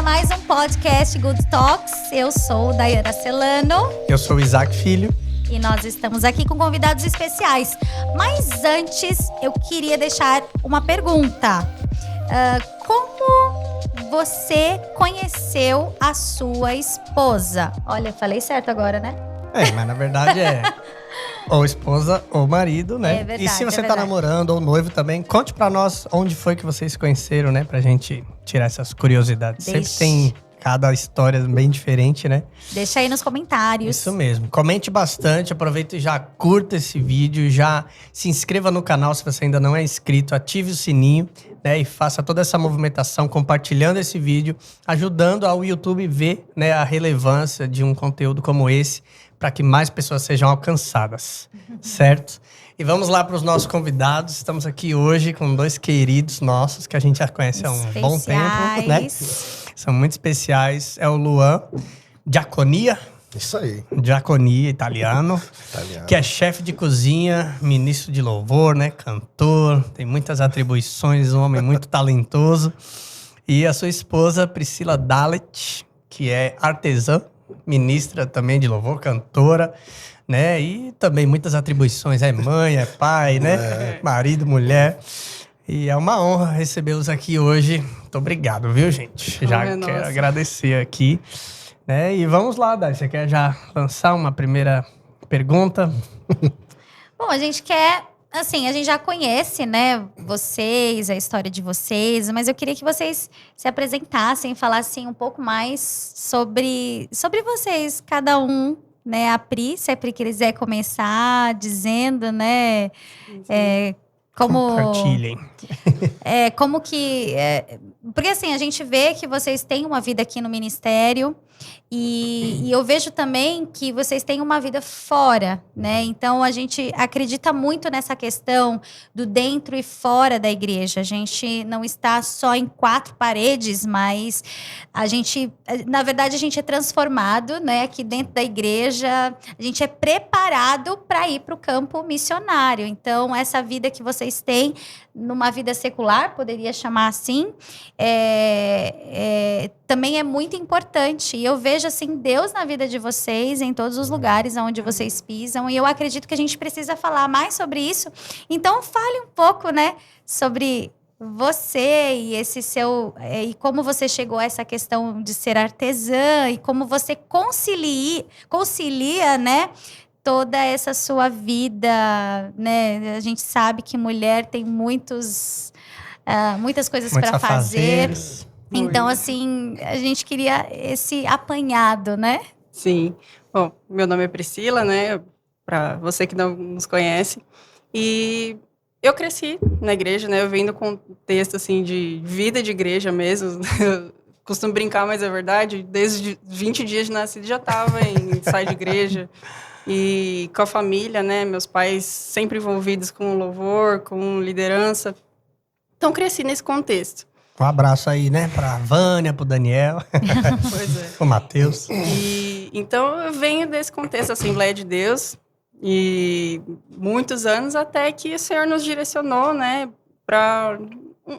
para mais um podcast Good Talks. Eu sou Dayana Celano. Eu sou o Isaac Filho. E nós estamos aqui com convidados especiais. Mas antes, eu queria deixar uma pergunta. Como você conheceu a sua esposa? Olha, falei certo agora, né? Mas na verdade é ou esposa ou marido, né? É verdade, e se você tá namorando ou noivo também, conte pra nós onde foi que vocês se conheceram, né? Pra gente tirar essas curiosidades. Sempre tem cada história bem diferente, né? Deixa aí nos comentários. Isso mesmo. Comente bastante, aproveita e já curta esse vídeo, já se inscreva no canal se você ainda não é inscrito, ative o sininho, né? E faça toda essa movimentação compartilhando esse vídeo, ajudando ao YouTube ver, né, a relevância de um conteúdo como esse, para que mais pessoas sejam alcançadas, certo? E vamos lá para os nossos convidados. Estamos aqui hoje com dois queridos nossos que a gente já conhece há um bom tempo, né? São muito especiais. É o Luan Diaconia. Isso aí. Diaconia, italiano. Que é chefe de cozinha, ministro de louvor, né? Cantor, tem muitas atribuições, um homem muito talentoso. E a sua esposa, Priscila Dalet, que é artesã, ministra também de louvor, cantora, né? E também muitas atribuições. É mãe, é pai, né? Marido, mulher. E é uma honra recebê-los aqui hoje. Muito obrigado, viu, gente? Já quero agradecer aqui. Né? E vamos lá, Dai. Você quer já lançar uma primeira pergunta? Bom, a gente quer... Assim, a gente já conhece, né, vocês, a história de vocês, mas eu queria que vocês se apresentassem, falassem um pouco mais sobre vocês, cada um, né, a Pri, se a Pri quiser começar dizendo, né, como... Compartilhem. Como que... porque assim, a gente vê que vocês têm uma vida aqui no ministério e eu vejo também que vocês têm uma vida fora, né? Então, a gente acredita muito nessa questão do dentro e fora da igreja. A gente não está só em quatro paredes, mas na verdade, a gente é transformado, né? Aqui dentro da igreja, a gente é preparado para ir para o campo missionário. Então, essa vida que vocês têm, numa vida secular, poderia chamar assim, também é muito importante. E eu vejo, assim, Deus na vida de vocês, em todos os lugares onde vocês pisam. E eu acredito que a gente precisa falar mais sobre isso. Então, fale um pouco, né, sobre você e esse seu... e como você chegou a essa questão de ser artesã e como você concilia, né, toda essa sua vida, né? A gente sabe que mulher tem muitas coisas para fazer. Então, assim, a gente queria esse apanhado, né? Sim. Bom, meu nome é Priscila, né? Para você que não nos conhece. E eu cresci na igreja, né? Eu venho do contexto, assim, de vida de igreja mesmo. Eu costumo brincar, mas é verdade. Desde 20 dias de nascido já estava em ensaio de igreja. E com a família, né? Meus pais sempre envolvidos com louvor, com liderança. Então, cresci nesse contexto. Um abraço aí, né? Pra Vânia, pro Daniel. Pois é. Pro Matheus. E então, eu venho desse contexto da Assembleia de Deus. E muitos anos até que o Senhor nos direcionou, né? Para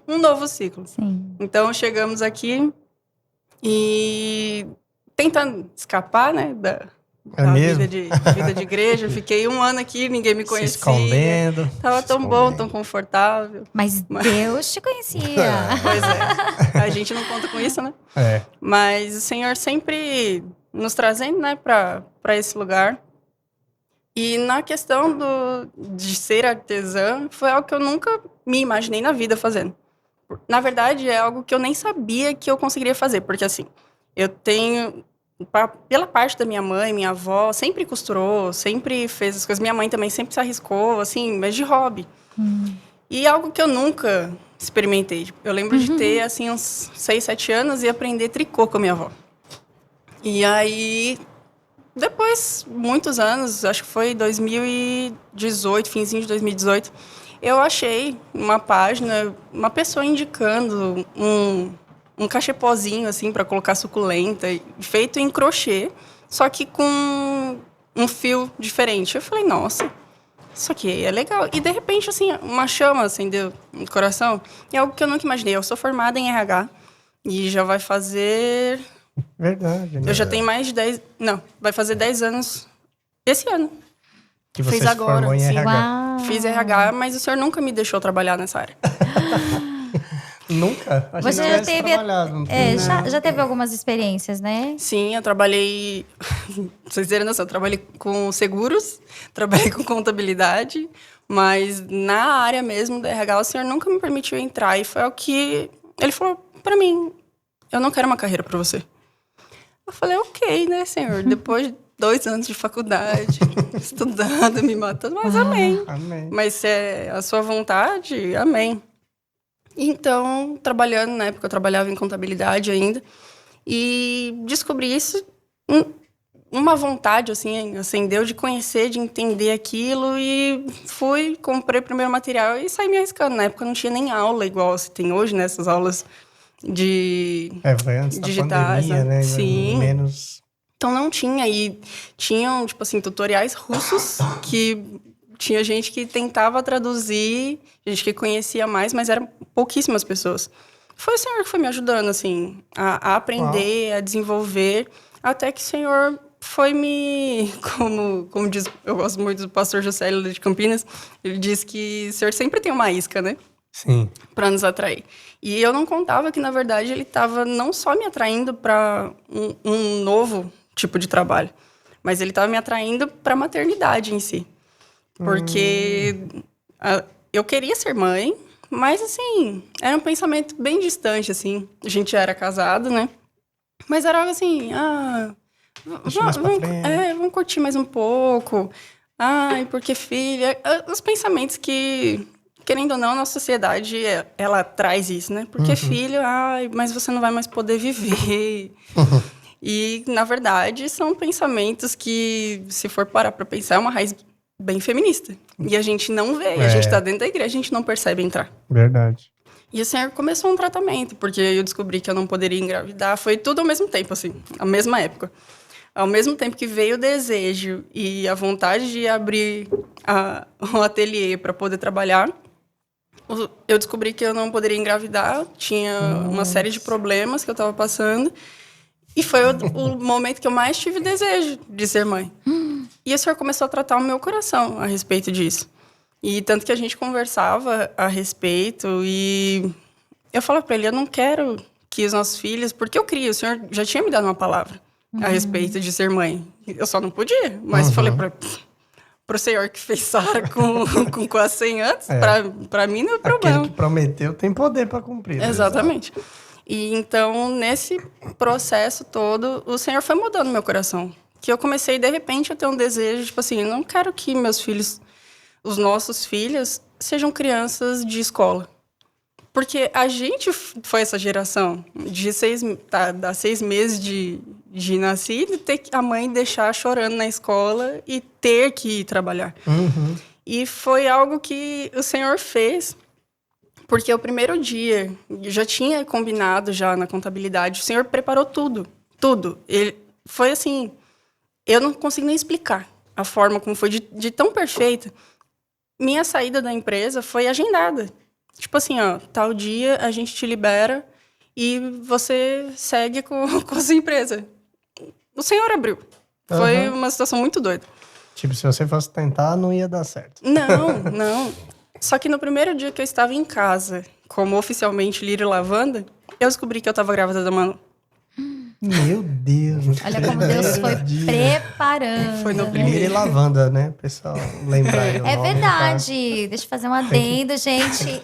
um novo ciclo. Sim. Então, chegamos aqui e tentando escapar, né? Da vida de igreja. Fiquei 1 ano aqui, ninguém me conhecia. Se escondendo. Tava tão bom, tão confortável. Mas Deus te conhecia. Pois é. A gente não conta com isso, né? Mas o Senhor sempre nos trazendo, né, para esse lugar. E na questão de ser artesã, foi algo que eu nunca me imaginei na vida fazendo. Na verdade, é algo que eu nem sabia que eu conseguiria fazer. Porque, assim, eu tenho... Pela parte da minha mãe, minha avó, sempre costurou, sempre fez as coisas. Minha mãe também sempre se arriscou, assim, mas de hobby. E algo que eu nunca experimentei. Eu lembro de ter, assim, uns 6, 7 anos e aprender tricô com a minha avó. E aí, depois, muitos anos, acho que foi 2018, finzinho de 2018, eu achei uma página, uma pessoa indicando um cachepozinho, assim, para colocar suculenta, feito em crochê, só que com um fio diferente. Eu falei, nossa, isso aqui é legal. E, de repente, assim, uma chama acendeu no coração. É algo que eu nunca imaginei. Eu sou formada em RH. E já vai fazer... Verdade. Eu já tenho mais de 10... Não, vai fazer 10 anos esse ano. Que você se formou em RH. Uau. Fiz RH, mas o senhor nunca me deixou trabalhar nessa área. Nunca? Você já teve... já teve algumas experiências, né? Sim, eu trabalhei... Pra vocês terem noção, eu trabalhei com seguros, trabalhei com contabilidade, mas na área mesmo do RH, o senhor nunca me permitiu entrar. E foi o que ele falou pra mim, eu não quero uma carreira pra você. Eu falei, ok, né, senhor? Depois de 2 anos de faculdade, estudando, me matando, mas amém. Mas se é a sua vontade, amém. Então, trabalhando, na época eu trabalhava em contabilidade ainda, e descobri isso, uma vontade, assim, acendeu de conhecer, de entender aquilo, e fui, comprei o primeiro material e saí me arriscando. Na época não tinha nem aula igual se tem hoje, né, essas aulas de foi antes digitais, da pandemia, né? Sim. Menos... Então não tinha, e tinham, tipo assim, tutoriais russos que tinha gente que tentava traduzir, gente que conhecia mais, mas eram pouquíssimas pessoas. Foi o senhor que foi me ajudando, assim, a aprender, a desenvolver, até que o senhor foi me... Como diz, eu gosto muito do pastor José de Campinas, ele diz que o senhor sempre tem uma isca, né? Sim. Para nos atrair. E eu não contava que, na verdade, ele estava não só me atraindo para um novo tipo de trabalho, mas ele estava me atraindo para a maternidade em si. Porque eu queria ser mãe, mas, assim, era um pensamento bem distante, assim. A gente já era casado, né? Mas era algo assim, vamos curtir mais um pouco. Ai, porque filha... Os pensamentos que... Querendo ou não, a nossa sociedade, ela traz isso, né? Porque filho, mas você não vai mais poder viver. E, na verdade, são pensamentos que, se for parar para pensar, é uma raiz bem feminista. E a gente não vê, a gente está dentro da igreja, a gente não percebe entrar. Verdade. E o senhor começou um tratamento, porque eu descobri que eu não poderia engravidar. Foi tudo ao mesmo tempo, assim, à mesma época. Ao mesmo tempo que veio o desejo e a vontade de abrir um ateliê para poder trabalhar, eu descobri que eu não poderia engravidar, tinha uma série de problemas que eu estava passando, e foi o momento que eu mais tive desejo de ser mãe. E o senhor começou a tratar o meu coração a respeito disso. E tanto que a gente conversava a respeito, e eu falava para ele, eu não quero que os nossos filhos... Porque eu queria, o senhor já tinha me dado uma palavra a respeito de ser mãe. Eu só não podia, mas falei para o senhor que fez Sara com quase 100 anos, para mim não é problema. Aquele que prometeu tem poder para cumprir. Exatamente. E então, nesse processo todo, o Senhor foi mudando meu coração. Que eu comecei, de repente, a ter um desejo, tipo assim, não quero que meus filhos, os nossos filhos, sejam crianças de escola. Porque a gente foi essa geração de 6 meses de nascido, ter a mãe deixar chorando na escola e ter que ir trabalhar. E foi algo que o Senhor fez, porque o primeiro dia, já tinha combinado já na contabilidade, o Senhor preparou tudo. Ele foi assim, eu não consigo nem explicar a forma como foi, de tão perfeita. Minha saída da empresa foi agendada. Tipo assim, tal dia a gente te libera e você segue com a sua empresa. O Senhor abriu. Foi uma situação muito doida. Tipo, se você fosse tentar, não ia dar certo. Não. Só que no primeiro dia que eu estava em casa, como oficialmente Lírio Lavanda, eu descobri que eu estava grávida da Manu. Meu Deus. Olha como Deus foi preparando. Foi no Lírio e Lavanda, né? Pessoal, lembrar aí o nome, verdade. Deixa eu fazer um adendo, gente.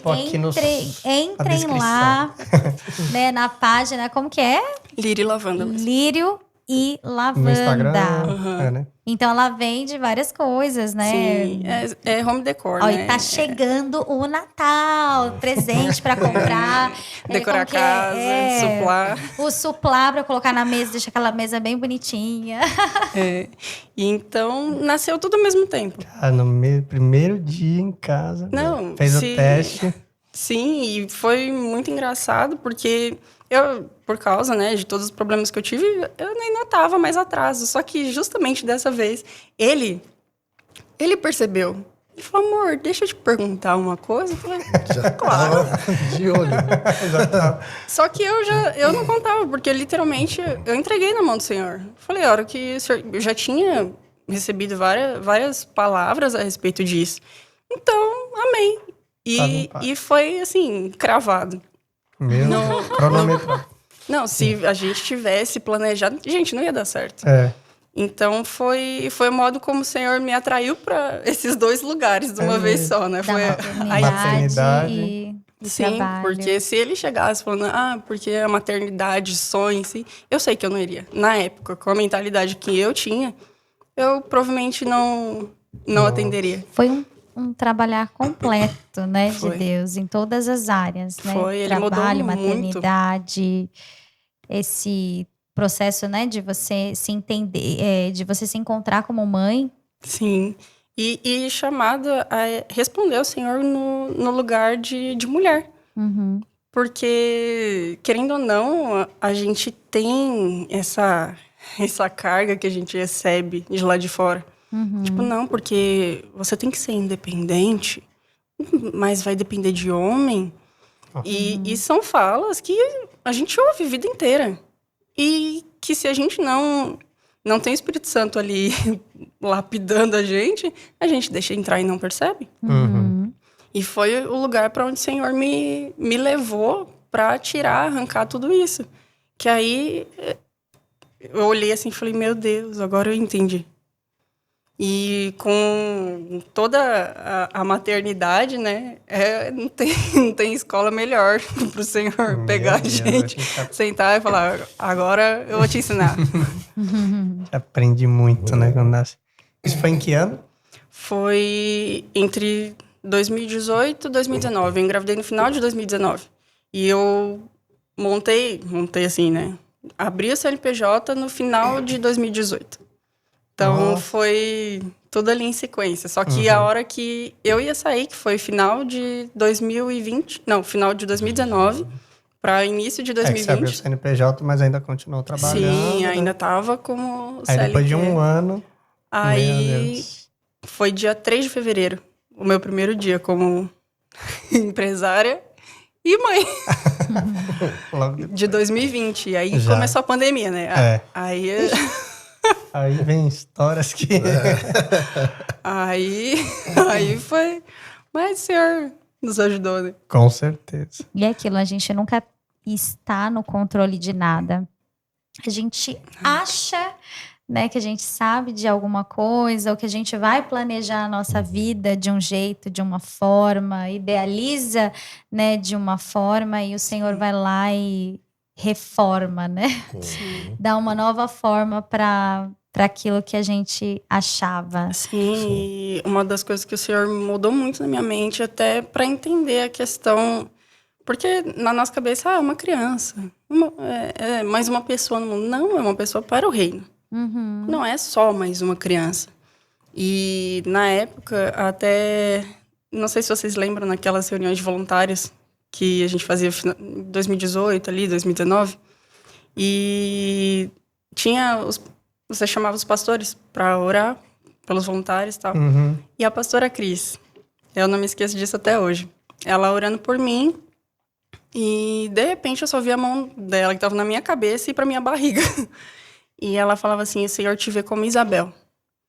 Entrem lá, né, na página. Como que é? Lírio e Lavanda. Lírio e Lavanda. No Instagram, né? Então, ela vende várias coisas, né? Sim, é home decor, né? E tá chegando o Natal, presente para comprar. Decorar a casa, suplar. O suplar para colocar na mesa, deixar aquela mesa bem bonitinha. E então, nasceu tudo ao mesmo tempo. No primeiro dia em casa, fez o teste. Sim, e foi muito engraçado, porque eu, por causa, né, de todos os problemas que eu tive, eu nem notava mais atraso. Só que, justamente dessa vez, ele percebeu Ele falou, amor, deixa eu te perguntar uma coisa. Eu falei, já claro. De olho. Já tava. Só que eu não contava, porque literalmente eu entreguei na mão do Senhor. Falei, a hora que o Senhor, eu já tinha recebido várias palavras a respeito disso. Então, amém. E foi, assim, cravado. Cronometrado. Não, se a gente tivesse planejado, gente, não ia dar certo. Então, foi o modo como o Senhor me atraiu para esses 2 lugares de uma vez só, né? Foi a maternidade e sim, trabalho. Porque se ele chegasse falando, porque a maternidade, sonho, assim, eu sei que eu não iria. Na época, com a mentalidade que eu tinha, eu provavelmente não atenderia. Foi um trabalhar completo, né, de Deus, em todas as áreas, né? Ele trabalho, mudou maternidade, muito. Esse processo, né, de você se entender, de você se encontrar como mãe. Sim, e chamada a responder ao Senhor no lugar de mulher. Uhum. Porque, querendo ou não, a gente tem essa carga que a gente recebe de lá de fora. Uhum. Tipo, não, porque você tem que ser independente, mas vai depender de homem. Uhum. E são falas que a gente ouve a vida inteira. E que se a gente não tem o Espírito Santo ali lapidando a gente deixa entrar e não percebe. Uhum. E foi o lugar para onde o Senhor me levou para arrancar tudo isso. Que aí eu olhei assim e falei, meu Deus, agora eu entendi. E com toda a maternidade, né? Não tem escola melhor para o Senhor pegar a gente, sentar e falar, agora eu vou te ensinar. Você aprende muito, né? Quando nasce. Isso foi em que ano? Foi entre 2018 e 2019. Eu engravidei no final de 2019. E eu montei assim, né? Abri o CNPJ no final de 2018. Então, foi tudo ali em sequência. Só que a hora que eu ia sair, que foi final de 2020... Não, final de 2019 para início de 2020. Você abriu o CNPJ, mas ainda continuou trabalhando. Sim, ainda estava como CLT. Aí depois de um ano... Aí foi dia 3 de fevereiro, o meu primeiro dia como empresária e mãe. De 2020. E aí começou a pandemia, né? Aí vem histórias que... Aí foi... Mas o Senhor nos ajudou, né? Com certeza. E é aquilo, a gente nunca está no controle de nada. A gente acha, né, que a gente sabe de alguma coisa, ou que a gente vai planejar a nossa vida de um jeito, de uma forma, idealiza, né, de uma forma, e o Senhor vai lá e reforma, né? Sim. Dá uma nova forma para aquilo que a gente achava. Sim, e uma das coisas que o Senhor mudou muito na minha mente, até para entender a questão... Porque na nossa cabeça, é uma criança, mais uma pessoa no mundo. Não, é uma pessoa para o reino. Uhum. Não é só mais uma criança. E na época, até... Não sei se vocês lembram naquelas reuniões de voluntários que a gente fazia em 2018, ali, 2019. E tinha... Você chamava os pastores para orar pelos voluntários e tal. Uhum. E a pastora Cris, eu não me esqueço disso até hoje. Ela orando por mim e, de repente, eu só vi a mão dela que estava na minha cabeça e para minha barriga. E ela falava assim, o Senhor te vê como Isabel.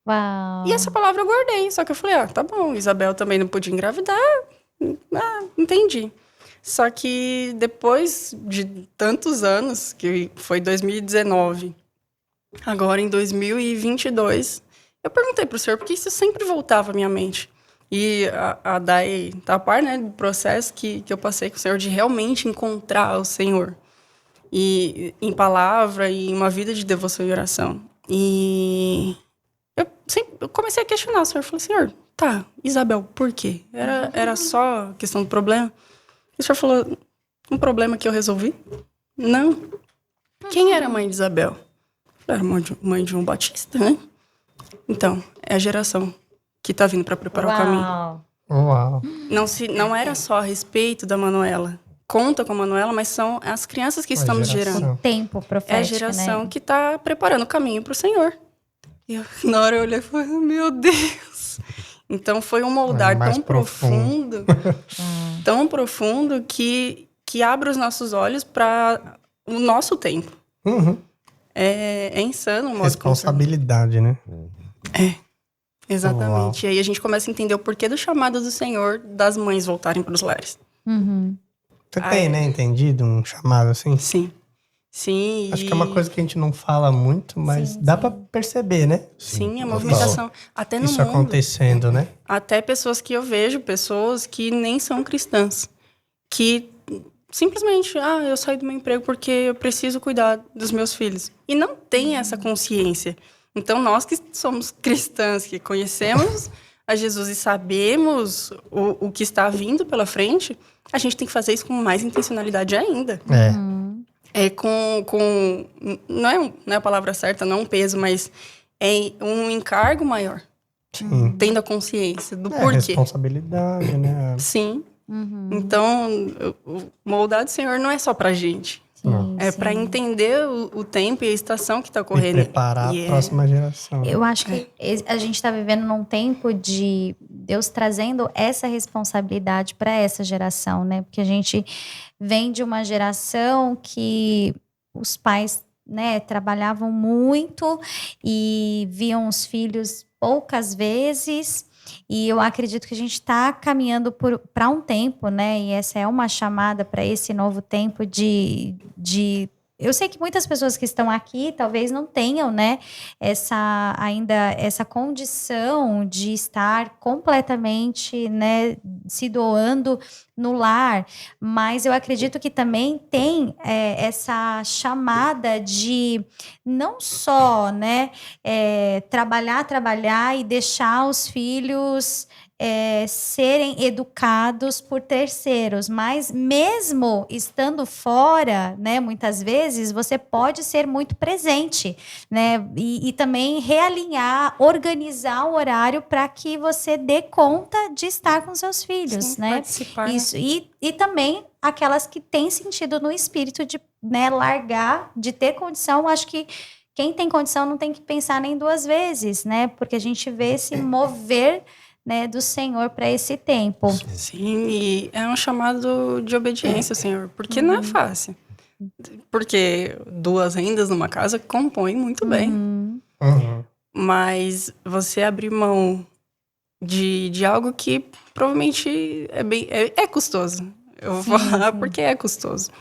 Uau. E essa palavra eu guardei. Só que eu falei, tá bom, Isabel também não podia engravidar. Entendi. Só que depois de tantos anos, que foi 2019... Agora, em 2022, eu perguntei pro Senhor, porque isso sempre voltava à minha mente. E a Dai tá a par, né, do processo que eu passei com o Senhor, de realmente encontrar o Senhor. E em palavra, e em uma vida de devoção e oração. E eu comecei a questionar o Senhor. Falei, Senhor, Isabel, por quê? Era só questão do problema? E o Senhor falou, um problema que eu resolvi? Não. Quem era a mãe de Isabel? Era mãe de João Batista, né? Então, é a geração que tá vindo para preparar o caminho. Uau. Não era só a respeito da Manuela. Conta com a Manuela, mas são as crianças que estamos gerando. O tempo profético, é a geração, né, que tá preparando o caminho para o Senhor. E na hora eu olhei e falei, meu Deus. Então foi um moldar tão profundo que abre os nossos olhos para o nosso tempo. Uhum. É insano o modo. Responsabilidade, né? Exatamente. E aí a gente começa a entender o porquê do chamado do Senhor das mães voltarem para os lares. Você tem, né, entendido um chamado assim? Sim. Acho que é uma coisa que a gente não fala muito, mas dá pra perceber, né? Sim, a movimentação. Até no Isso mundo. acontecendo, né? Até pessoas que eu vejo, pessoas que nem são cristãs. Que simplesmente, eu saí do meu emprego porque eu preciso cuidar dos meus filhos. E não tem essa consciência. Então, nós que somos cristãs, que conhecemos a Jesus e sabemos o que está vindo pela frente, a gente tem que fazer isso com mais intencionalidade ainda. Não é a palavra certa, não é um peso, mas é um encargo maior. Sim. Tendo a consciência do porquê. Responsabilidade, né? Sim. Então, o moldar do Senhor não é só pra gente. Para entender o tempo e a estação que está ocorrendo. E preparar a próxima geração. Eu acho que a gente está vivendo num tempo de Deus trazendo essa responsabilidade para essa geração, né? Porque a gente vem de uma geração que os pais, né, trabalhavam muito e viam os filhos poucas vezes. E eu acredito que a gente está caminhando para um tempo, né? E essa é uma chamada para esse novo tempo de... Eu sei que muitas pessoas que estão aqui talvez não tenham, né, essa condição de estar completamente, né, se doando no lar, mas eu acredito que também tem essa chamada de não só, né, trabalhar e deixar os filhos serem educados por terceiros, mas mesmo estando fora, né, muitas vezes você pode ser muito presente, né, e também realinhar, organizar o horário para que você dê conta de estar com seus filhos, sim, né? Participar, isso, e também aquelas que têm sentido no espírito de, né, largar, de ter condição. Acho que quem tem condição não tem que pensar nem duas vezes, né? Porque a gente vê esse mover, né, do Senhor para esse tempo. Sim, e é um chamado de obediência, Senhor, porque não é fácil. Porque 2 rendas numa casa compõem muito bem. Mas você abrir mão de algo que provavelmente é custoso. Eu vou falar porque é custoso.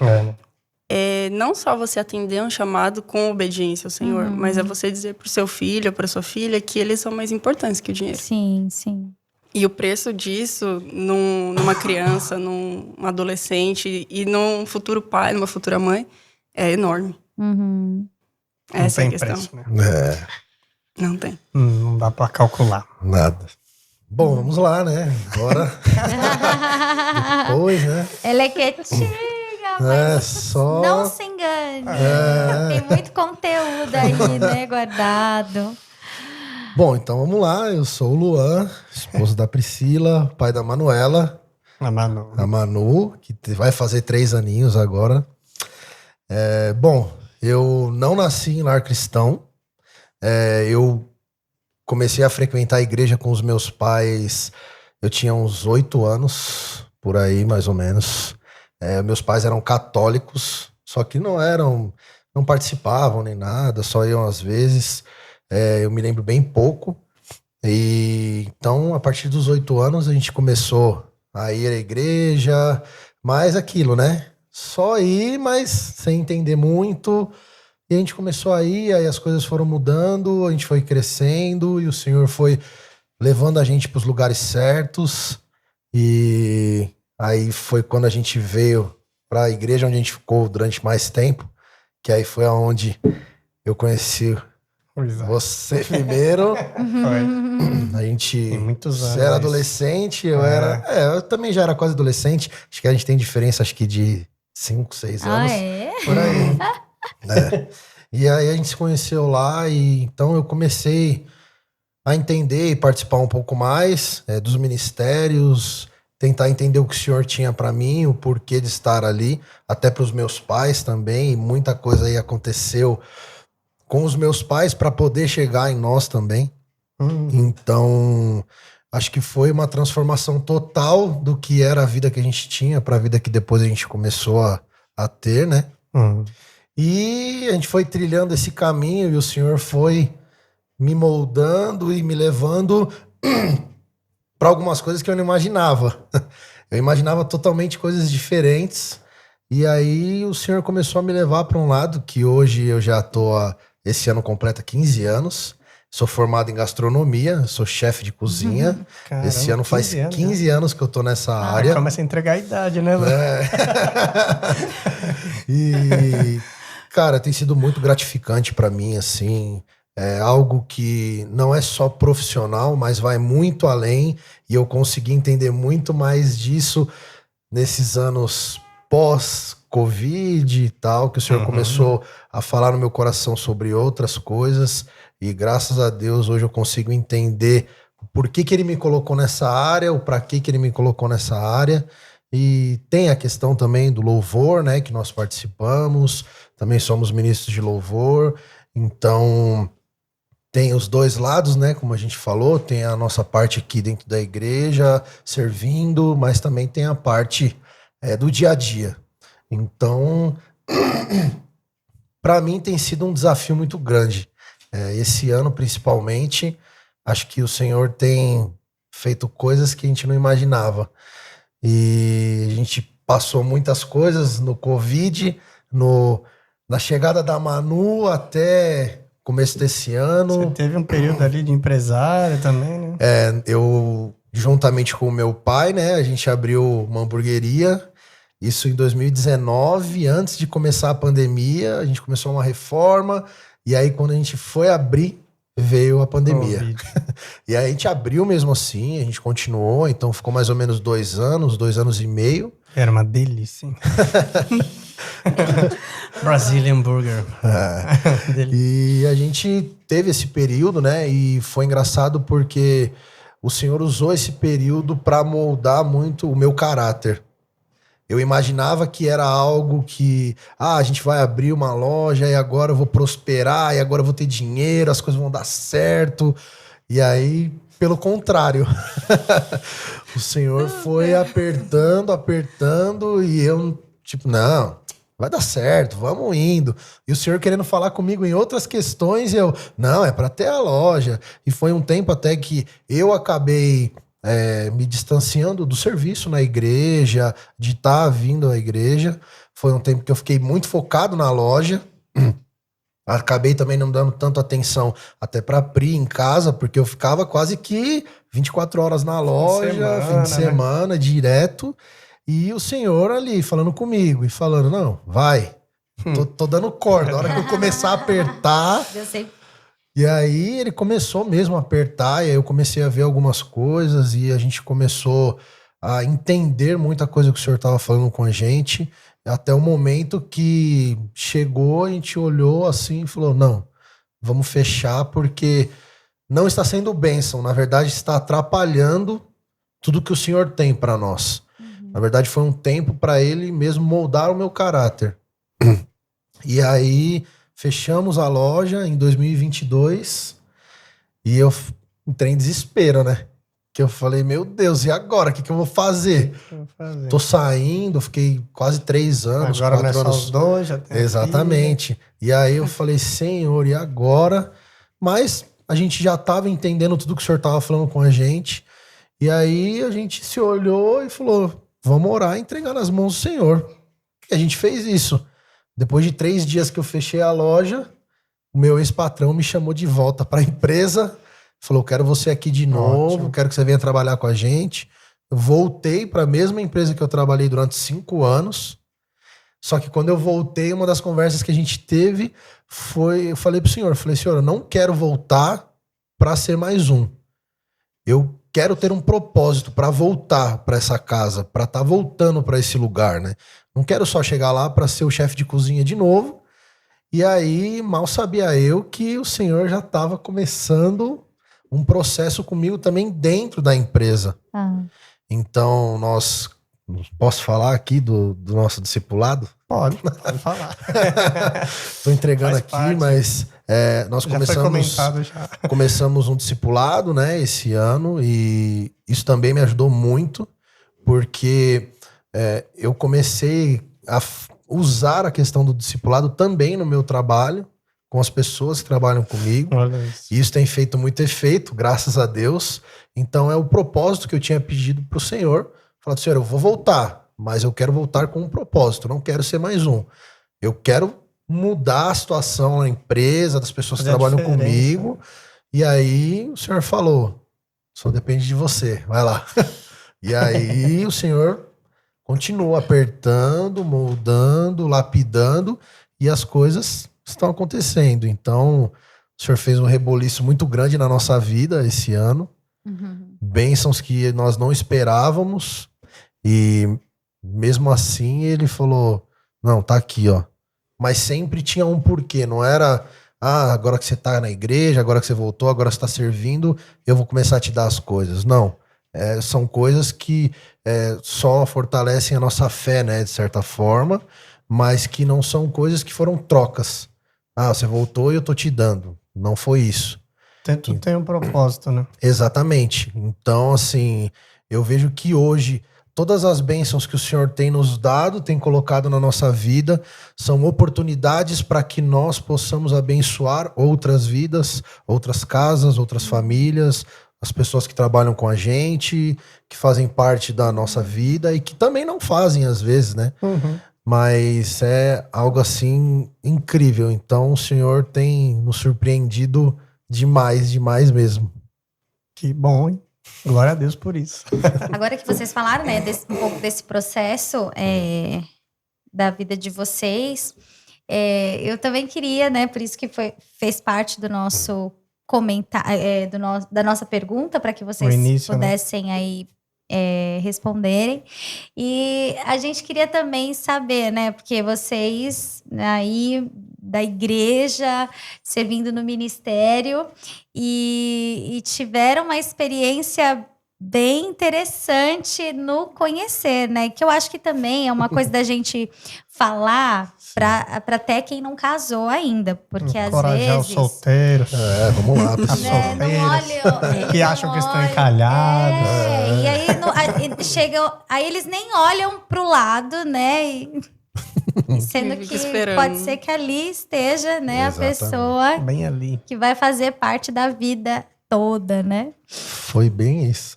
Não só você atender um chamado com obediência ao Senhor, mas é você dizer pro seu filho ou pra sua filha que eles são mais importantes que o dinheiro. Sim, sim. E o preço disso numa criança, num adolescente e num futuro pai, numa futura mãe, é enorme. Essa é a questão. Preço, né? Não tem. Não dá pra calcular. Nada. Bom, vamos lá, né? Agora. Depois, né? Ela é quietinha. Mas só... não se engane. Tem muito conteúdo aí, né, guardado. Bom, então vamos lá. Eu sou o Luan, esposo da Priscila, pai da Manuela. A Manu, que vai fazer 3 aninhos agora. Bom, eu não nasci em lar cristão. Eu comecei a frequentar a igreja com os meus pais. Eu tinha uns 8 anos, por aí, mais ou menos. Meus pais eram católicos, só que não participavam nem nada, só iam às vezes. Eu me lembro bem pouco. E então, a partir dos 8 anos, a gente começou a ir à igreja, mais aquilo, né? Só ir, mas sem entender muito. E a gente começou a ir, aí as coisas foram mudando, a gente foi crescendo e o Senhor foi levando a gente para os lugares certos. E aí foi quando a gente veio para a igreja onde a gente ficou durante mais tempo, que aí foi aonde eu conheci você primeiro. A gente você era adolescente, eu também já era quase adolescente. Acho que a gente tem diferença, acho que de 5, 6 anos. Por aí. E aí a gente se conheceu lá e então eu comecei a entender e participar um pouco mais dos ministérios, tentar entender o que o Senhor tinha para mim, o porquê de estar ali, até para os meus pais também. E muita coisa aí aconteceu com os meus pais para poder chegar em nós também. Então, acho que foi uma transformação total do que era a vida que a gente tinha para a vida que depois a gente começou a ter, né? E a gente foi trilhando esse caminho e o Senhor foi me moldando e me levando para algumas coisas que eu não imaginava. Eu imaginava totalmente coisas diferentes. E aí o Senhor começou a me levar para um lado que hoje eu já tô, esse ano completa 15 anos. Sou formado em gastronomia, sou chefe de cozinha. Caramba, esse ano faz 15 anos que eu tô nessa área. Começa a entregar a idade, né? E, cara, tem sido muito gratificante para mim, assim. É algo que não é só profissional, mas vai muito além. E eu consegui entender muito mais disso nesses anos pós-Covid e tal, que o Senhor começou a falar no meu coração sobre outras coisas. E graças a Deus hoje eu consigo entender por que Ele me colocou nessa área, o para que Ele me colocou nessa área. E tem a questão também do louvor, né, que nós participamos. Também somos ministros de louvor. Então tem os dois lados, né, como a gente falou. Tem a nossa parte aqui dentro da igreja, servindo, mas também tem a parte do dia a dia. Então, para mim tem sido um desafio muito grande. Esse ano, principalmente, acho que o Senhor tem feito coisas que a gente não imaginava. E a gente passou muitas coisas no Covid, na chegada da Manu até começo desse ano. Você teve um período ali de empresário também, né? Eu, juntamente com o meu pai, né, a gente abriu uma hamburgueria. Isso em 2019, antes de começar a pandemia, a gente começou uma reforma. E aí, quando a gente foi abrir, veio a pandemia. E aí a gente abriu mesmo assim, a gente continuou, então ficou mais ou menos 2 anos e meio. Era uma delícia, hein? Brazilian Burger. E a gente teve esse período, né? E foi engraçado porque o Senhor usou esse período para moldar muito o meu caráter. Eu imaginava que era algo que, a gente vai abrir uma loja e agora eu vou prosperar, e agora eu vou ter dinheiro, as coisas vão dar certo. E aí, pelo contrário, o Senhor foi apertando, e eu, tipo, não, vai dar certo, vamos indo. E o Senhor querendo falar comigo em outras questões, e eu, não, é para ter a loja. E foi um tempo até que eu acabei me distanciando do serviço na igreja, de estar vindo à igreja. Foi um tempo que eu fiquei muito focado na loja. Acabei também não dando tanto atenção até para Pri em casa, porque eu ficava quase que 24 horas na loja, fim de semana, né? Direto. E o Senhor ali falando comigo e falando, não, vai, tô dando corda. A hora que eu começar a apertar... Eu sei. E aí ele começou mesmo a apertar, e aí eu comecei a ver algumas coisas, e a gente começou a entender muita coisa que o Senhor estava falando com a gente, até o momento que chegou, a gente olhou assim e falou, não, vamos fechar, porque não está sendo bênção, na verdade está atrapalhando tudo que o Senhor tem para nós. Na verdade foi um tempo para Ele mesmo moldar o meu caráter. E aí... fechamos a loja em 2022 e eu entrei em desespero, né? Que eu falei, meu Deus, e agora? O que eu vou fazer? Tô saindo, fiquei quase 3 anos, agora 4 anos. Os 2, já tem exatamente. E aí eu falei, Senhor, e agora? Mas a gente já tava entendendo tudo que o Senhor tava falando com a gente. E aí a gente se olhou e falou, vamos orar e entregar nas mãos do Senhor. E a gente fez isso. Depois de 3 dias que eu fechei a loja, o meu ex-patrão me chamou de volta para a empresa. Falou, quero você aqui de novo, quero que você venha trabalhar com a gente. Eu voltei para a mesma empresa que eu trabalhei durante 5 anos. Só que quando eu voltei, uma das conversas que a gente teve foi... Eu falei pro Senhor, Senhor, eu não quero voltar para ser mais um. Eu quero ter um propósito para voltar para essa casa, para estar voltando para esse lugar, né? Não quero só chegar lá para ser o chefe de cozinha de novo. E aí, mal sabia eu que o Senhor já estava começando um processo comigo também dentro da empresa. Então, posso falar aqui do nosso discipulado? Pode falar. Tô entregando aqui, mas Nós já. começamos um discipulado, né, esse ano, e isso também me ajudou muito, porque eu comecei a usar a questão do discipulado também no meu trabalho, com as pessoas que trabalham comigo. Olha isso. E isso tem feito muito efeito, graças a Deus. Então é o propósito que eu tinha pedido pro Senhor. Falar, Senhor, eu vou voltar, mas eu quero voltar com um propósito, não quero ser mais um. Eu quero mudar a situação na empresa, das pessoas que trabalham comigo. E aí o Senhor falou, só depende de você, vai lá. E aí o Senhor continua apertando, moldando, lapidando, e as coisas estão acontecendo. Então, o Senhor fez um reboliço muito grande na nossa vida esse ano. Bênçãos que nós não esperávamos. E mesmo assim, ele falou, não, tá aqui, ó. Mas sempre tinha um porquê, não era, agora que você tá na igreja, agora que você voltou, agora você tá servindo, eu vou começar a te dar as coisas. Não. São coisas que só fortalecem a nossa fé, né, de certa forma, mas que não são coisas que foram trocas. Você voltou e eu tô te dando. Não foi isso. Tudo tem um propósito, né? Exatamente. Então, assim, eu vejo que hoje todas as bênçãos que o Senhor tem nos dado, tem colocado na nossa vida, são oportunidades para que nós possamos abençoar outras vidas, outras casas, outras famílias, as pessoas que trabalham com a gente, que fazem parte da nossa vida e que também não fazem às vezes, né? Mas é algo assim incrível. Então o Senhor tem nos surpreendido demais, demais mesmo. Que bom, hein? Glória a Deus por isso. Agora que vocês falaram, né, um pouco desse processo da vida de vocês, eu também queria, né, por isso que fez parte do nosso comentário, da nossa pergunta, para que vocês pudessem aí responderem. E a gente queria também saber, né, porque vocês aí da igreja, servindo no ministério, e tiveram uma experiência bem interessante no conhecer, né? Que eu acho que também é uma coisa da gente falar para até quem não casou ainda, porque às vezes... os solteiros. Vamos lá, pessoal. Solteiros, que acham que estão encalhados. E aí aí eles nem olham pro lado, né? Sendo que pode ser que ali esteja, né, a pessoa bem ali, que vai fazer parte da vida toda, né? Foi bem isso.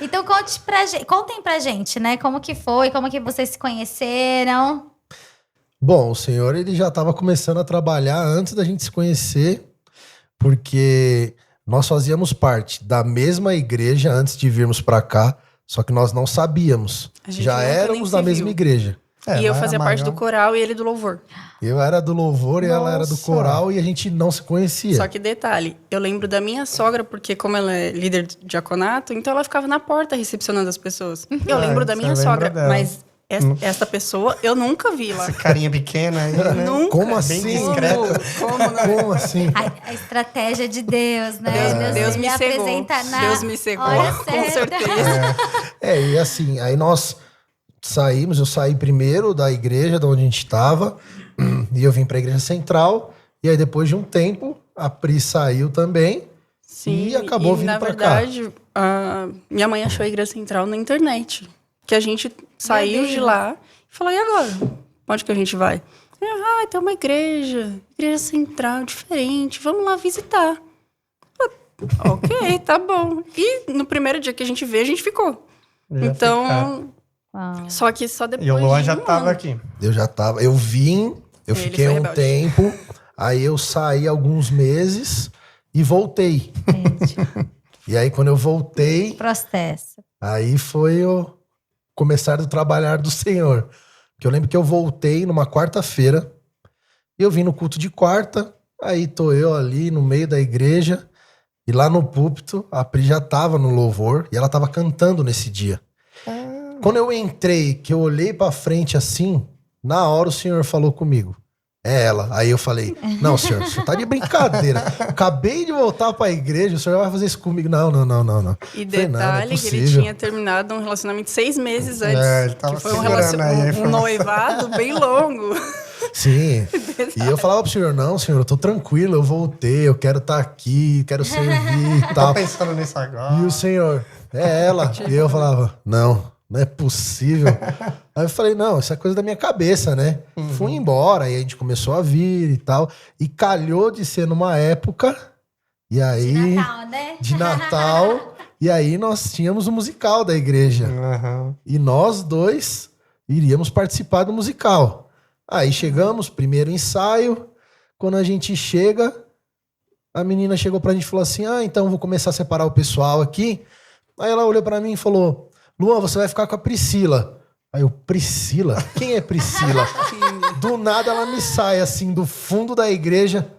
Então contem pra gente, né? Como que foi, como que vocês se conheceram? Bom, o Senhor ele já estava começando a trabalhar antes da gente se conhecer, porque nós fazíamos parte da mesma igreja antes de virmos para cá. Só que nós não sabíamos. Já éramos da mesma igreja. E eu fazia parte do coral e ele do louvor. Eu era do louvor e ela era do coral e a gente não se conhecia. Só que detalhe, eu lembro da minha sogra, porque como ela é líder de diaconato, então ela ficava na porta recepcionando as pessoas. Eu lembro da minha sogra, mas essa pessoa eu nunca vi lá. Essa carinha pequena aí, né? Nunca. Como assim? Bem discreta. Como assim? A estratégia de Deus, né? Deus me cegou. Deus me cegou, com certeza. E assim, aí nós saímos, eu saí primeiro da igreja de onde a gente estava, e eu vim para a igreja central, e aí depois de um tempo, a Pri saiu também. Sim, e acabou vindo para cá. Na verdade, minha mãe achou a igreja central na internet. Que a gente saiu de lá e falou, e agora? Onde que a gente vai? Tem uma igreja central diferente, vamos lá visitar. Ok, tá bom. E no primeiro dia que a gente veio, a gente ficou. Só que só depois. E o Luan já tava aqui. Eu já tava. Eu vim, eu fiquei um tempo, aí eu saí alguns meses e voltei. E aí quando eu voltei. Processo. Aí foi o começar do trabalhar do Senhor. Porque eu lembro que eu voltei numa quarta-feira, e eu vim no culto de quarta, aí tô eu ali no meio da igreja, e lá no púlpito, a Pri já tava no louvor, e ela tava cantando nesse dia. Quando eu entrei, que eu olhei pra frente assim, na hora o Senhor falou comigo. É ela. Aí eu falei, não, senhor, o senhor tá de brincadeira. Acabei de voltar pra igreja, o senhor vai fazer isso comigo? Não. E detalhe que ele tinha terminado um relacionamento 6 meses antes. Ele tava que foi um noivado bem longo. Sim. E eu falava pro senhor, não, senhor, eu tô tranquilo, eu voltei, eu quero estar aqui, quero servir e tal. Tô pensando nisso agora. E o senhor, é ela. E eu falava, não é possível. Aí eu falei, não, isso é coisa da minha cabeça, né? Fui embora, aí a gente começou a vir e tal. E calhou de ser numa época, e aí... De Natal, né? De Natal. E aí nós tínhamos o musical da igreja. E nós dois iríamos participar do musical. Aí chegamos, primeiro ensaio. Quando a gente chega, a menina chegou pra gente e falou assim, então vou começar a separar o pessoal aqui. Aí ela olhou pra mim e falou, Luan, você vai ficar com a Priscila. Aí eu, Priscila? Quem é Priscila? Do nada ela me sai assim do fundo da igreja.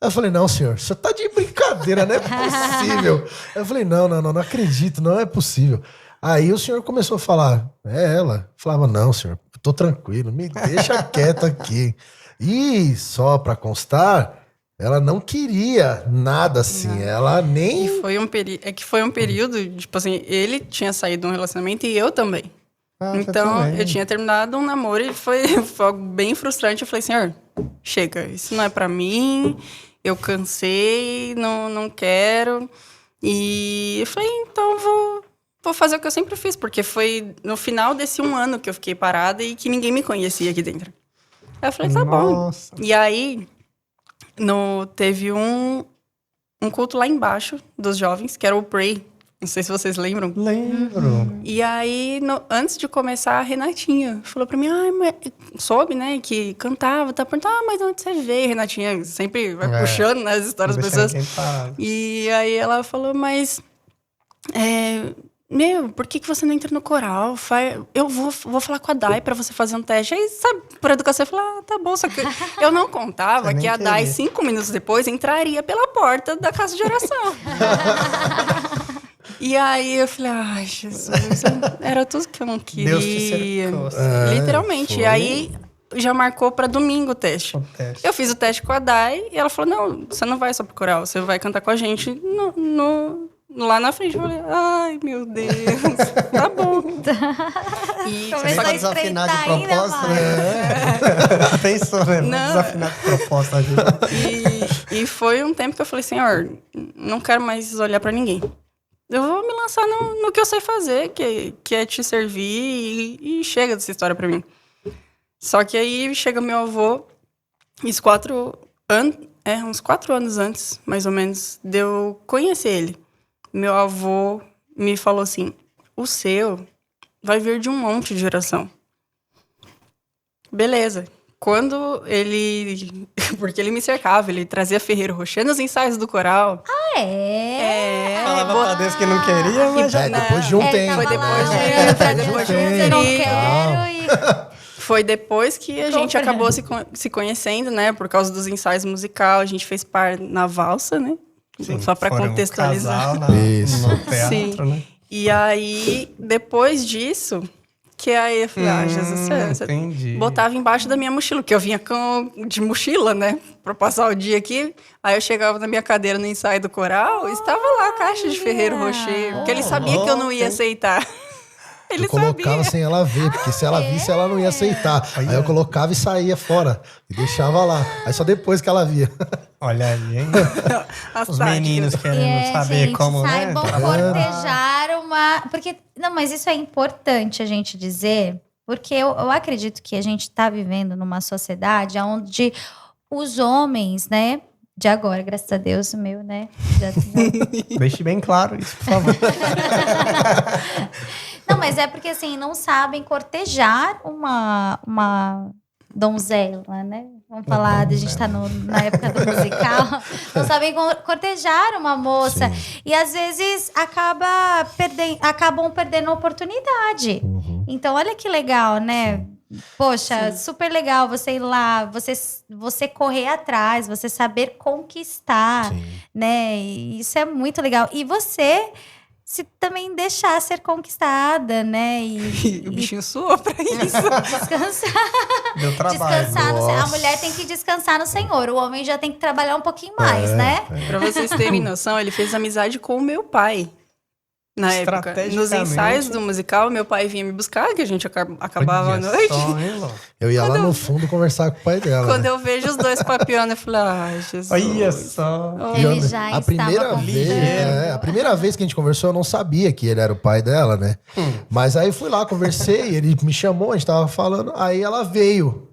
Aí eu falei, não, senhor, você tá de brincadeira, não é possível. Aí eu falei, não acredito, não é possível. Aí o senhor começou a falar, é ela. Eu falava, não, senhor, eu tô tranquilo, me deixa quieto aqui. E só pra constar, ela não queria nada assim, ela nem... E foi um período, tipo assim, ele tinha saído de um relacionamento e eu também. Então, eu tinha terminado um namoro e foi algo bem frustrante. Eu falei, senhor, chega, isso não é pra mim, eu cansei, não quero. E eu falei, então vou fazer o que eu sempre fiz, porque foi no final desse 1 ano que eu fiquei parada e que ninguém me conhecia aqui dentro. Aí eu falei, tá bom. E aí, teve um culto lá embaixo dos jovens, que era o Pray. Não sei se vocês lembram. Lembro. E aí, antes de começar, a Renatinha falou pra mim, soube, né, que cantava, tá perguntando, mas de onde você veio? Renatinha sempre vai puxando, né, as histórias das pessoas. E aí ela falou, mas, por que você não entra no coral? Eu vou falar com a Dai pra você fazer um teste. Aí, sabe, por educação, eu falei, tá bom, só que eu não contava que a Dai, 5 minutos depois, entraria pela porta da casa de oração. E aí eu falei, ai, Jesus, era tudo que eu não queria. Deus te cercou. Literalmente. Foi. E aí já marcou pra domingo o teste. Eu fiz o teste com a Dai e ela falou, não, você não vai só pro coral, você vai cantar com a gente lá na frente. Eu falei, ai, meu Deus, tá bom. E você vai desafinar de propósito, né? Pensou, né? Desafinar de propósito. E foi um tempo que eu falei, senhor, não quero mais olhar pra ninguém. Eu vou me lançar no que eu sei fazer, que é te servir e chega dessa história pra mim. Só que aí chega meu avô, uns 4 anos antes, mais ou menos, de eu conhecer ele. Meu avô me falou assim, o seu vai vir de um monte de geração. Beleza. Quando ele... Porque ele me cercava, ele trazia Ferreiro Rocher nos ensaios do coral. Falava pra Deus que não queria, mas já... depois de um tempo. Foi depois de um tempo. Eu não quero Foi depois que a gente acabou se conhecendo, né? Por causa dos ensaios musicais. A gente fez par na valsa, né? Sim, só pra contextualizar. Um no teatro, sim. Né? E aí, depois disso... Que aí eu falei, Jesus, você botava embaixo da minha mochila, que eu vinha de mochila, né? Pra passar o dia aqui. Aí eu chegava na minha cadeira no ensaio do coral, estava lá a caixa de Ferreiro Rocher, porque ele sabia que eu não ia aceitar. Ele colocava sem ela ver, porque se ela visse, ela não ia aceitar. Aí eu colocava e saía fora. E deixava lá. Aí só depois que ela via. Olha aí, hein? Os meninos querendo saber gente, como, saibam cortejar uma... Porque, não, mas isso é importante a gente dizer, porque eu acredito que a gente está vivendo numa sociedade onde os homens, né? De agora, graças a Deus, o meu, né? Deixe bem claro isso, por favor. Não, mas é porque, assim, não sabem cortejar uma donzela, né? Vamos falar, a gente tá na época do musical. Não sabem cortejar uma moça. Sim. E, às vezes, acabam perdendo a oportunidade. Então, olha que legal, né? Poxa, super legal você ir lá, você correr atrás, você saber conquistar, né? E isso é muito legal. E você se também deixar ser conquistada, né? E o bichinho suou pra isso. Descansar. Deu trabalho. Descansar a mulher tem que descansar no Senhor. O homem já tem que trabalhar um pouquinho mais, né? Pra vocês terem noção, ele fez amizade com o meu pai. Na época, nos ensaios do musical, meu pai vinha me buscar, que a gente acabava à noite. Eu ia lá no fundo conversar com o pai dela. Quando eu vejo os dois papiando, eu falei, ai, Jesus. Olha só. Ele já a primeira vez, a primeira vez que a gente conversou, eu não sabia que ele era o pai dela, né? Mas aí fui lá, conversei, ele me chamou, a gente tava falando, aí ela veio.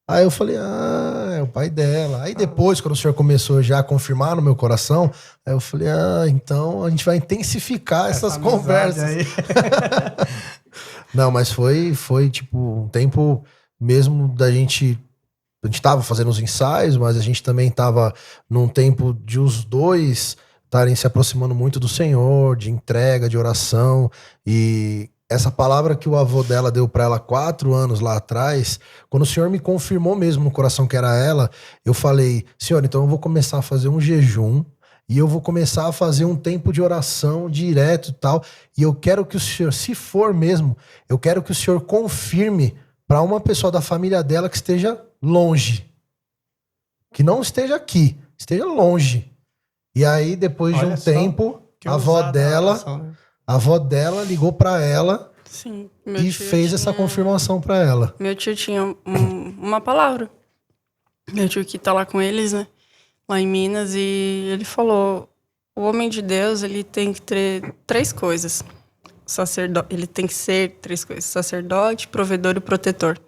Aí eu falei, é o pai dela. Aí depois, quando o senhor começou já a confirmar no meu coração, aí eu falei, então a gente vai intensificar essas conversas. Aí. Não, mas foi tipo um tempo mesmo da gente... A gente tava fazendo os ensaios, mas a gente também tava num tempo de os dois estarem se aproximando muito do Senhor, de entrega, de oração. E essa palavra que o avô dela deu para ela 4 anos lá atrás, quando o Senhor me confirmou mesmo no coração que era ela, eu falei, Senhor, então eu vou começar a fazer um jejum e eu vou começar a fazer um tempo de oração direto e tal, e eu quero que o Senhor, se for mesmo, eu quero que o Senhor confirme para uma pessoa da família dela que esteja longe, que não esteja aqui, esteja longe. E aí, depois de um tempo, a avó dela ligou pra ela. Sim, e fez essa confirmação pra ela. Meu tio tinha uma palavra. Meu tio que tá lá com eles, né? Lá em Minas. E ele falou, o homem de Deus, ele tem que ter 3 coisas. Ele tem que ser 3 coisas. Sacerdote, provedor e protetor.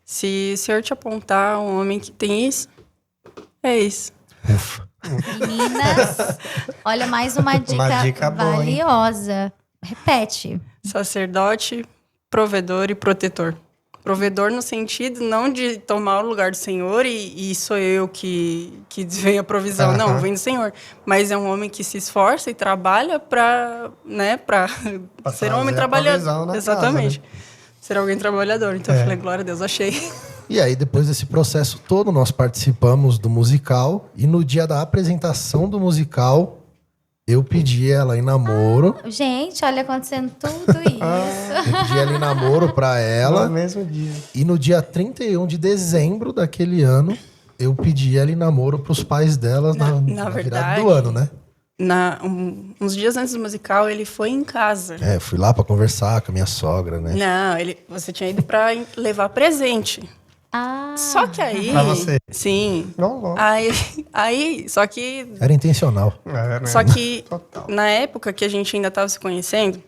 Se o Senhor te apontar um homem que tem isso, é isso. Ufa. Meninas, olha, mais uma dica valiosa. Repete. Sacerdote, provedor e protetor. Provedor no sentido não de tomar o lugar do Senhor e sou eu que vem a provisão. Não, vem do Senhor. Mas é um homem que se esforça e trabalha para ser um homem trabalhador. Exatamente. Casa, né? Ser alguém trabalhador. Então eu falei, glória a Deus, achei. E aí, depois desse processo todo, nós participamos do musical. E no dia da apresentação do musical, eu pedi ela em namoro. Gente, olha acontecendo tudo isso. Eu pedi ela em namoro pra ela. No mesmo dia. E no dia 31 de dezembro daquele ano, eu pedi ela em namoro pros pais delas na verdade, virada do ano, né? Uns dias antes do musical, ele foi em casa. Fui lá pra conversar com a minha sogra, né? Não, você tinha ido pra levar presente. Só que aí... Pra você? Sim. Não. Aí, só que... Era intencional. Só que, total. Na época que a gente ainda estava se conhecendo,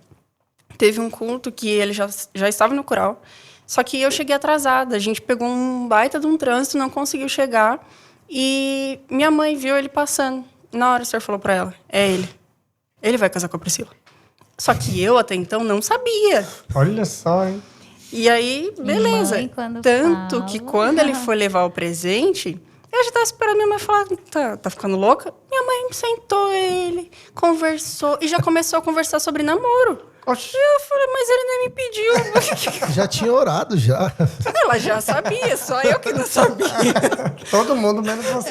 teve um culto que ele já estava no coral, só que eu cheguei atrasada. A gente pegou um baita de um trânsito, não conseguiu chegar, e minha mãe viu ele passando. Na hora o senhor falou pra ela, é ele. Ele vai casar com a Priscila. Só que eu, até então, não sabia. Olha só, hein? E aí, beleza. Tanto que quando ele foi levar o presente, eu já tava esperando minha mãe falar, tá ficando louca? Minha mãe sentou ele, conversou, e já começou a conversar sobre namoro. Oxi. E eu falei, mas ele nem me pediu. Já tinha orado, já. Ela já sabia, só eu que não sabia. Todo mundo menos você.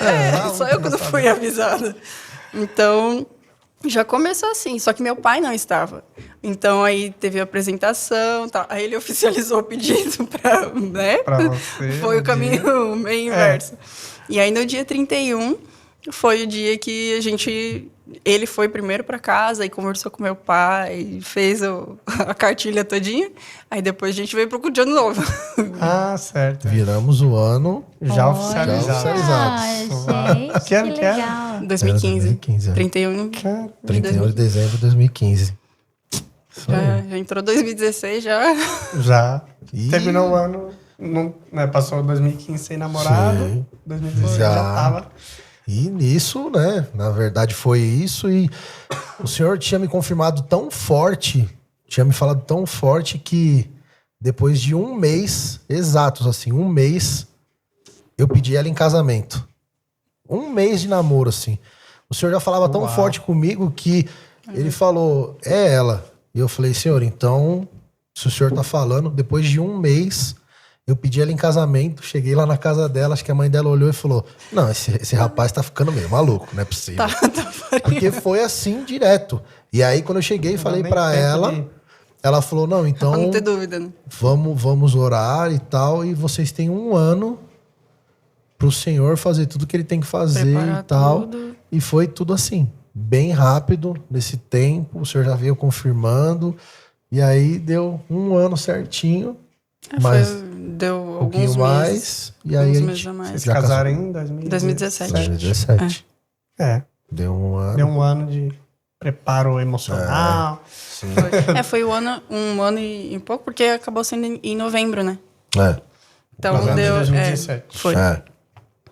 Só eu que não fui avisada. Então... já começou assim, só que meu pai não estava. Então, aí teve a apresentação, tá? Aí ele oficializou o pedido pra, né? Pra você. Foi o caminho meio inverso. E aí, no dia 31, foi o dia que ele foi primeiro para casa e conversou com meu pai, fez a cartilha todinha. Aí depois a gente veio pro culto de ano novo. Certo. Viramos o ano já oficializados. Gente, que legal. 2015. 31 de dezembro de 2015. Já entrou 2016, já. Terminou o ano, passou 2015 sem namorado, sim. 2016 já tava... E nisso, né, na verdade foi isso, e o senhor tinha me confirmado tão forte, tinha me falado tão forte que depois de 1 mês, exatos assim, 1 mês, eu pedi ela em casamento. 1 mês de namoro, assim. O senhor já falava tão forte comigo que ele falou, é ela. E eu falei, senhor, então, se o senhor tá falando, depois de 1 mês... eu pedi ela em casamento, cheguei lá na casa dela, acho que a mãe dela olhou e falou, não, esse rapaz tá ficando meio maluco, não é possível. Porque foi assim, direto. E aí, quando eu cheguei e falei pra ela, ela falou, não, então... pra não ter dúvida, né? Vamos orar e tal, e vocês têm 1 ano pro Senhor fazer tudo que ele tem que fazer. Preparar e tal. Tudo. E foi tudo assim. bem rápido, nesse tempo, o senhor já veio confirmando, e aí deu 1 ano certinho, mas deu um pouquinho mais, e aí a gente vocês se casaram em 2017. 2017. Deu 1 ano. Deu 1 ano de preparo emocional. Sim. Foi 1 ano e pouco, porque acabou sendo em novembro, né? Então Casado deu. em 2017. Foi.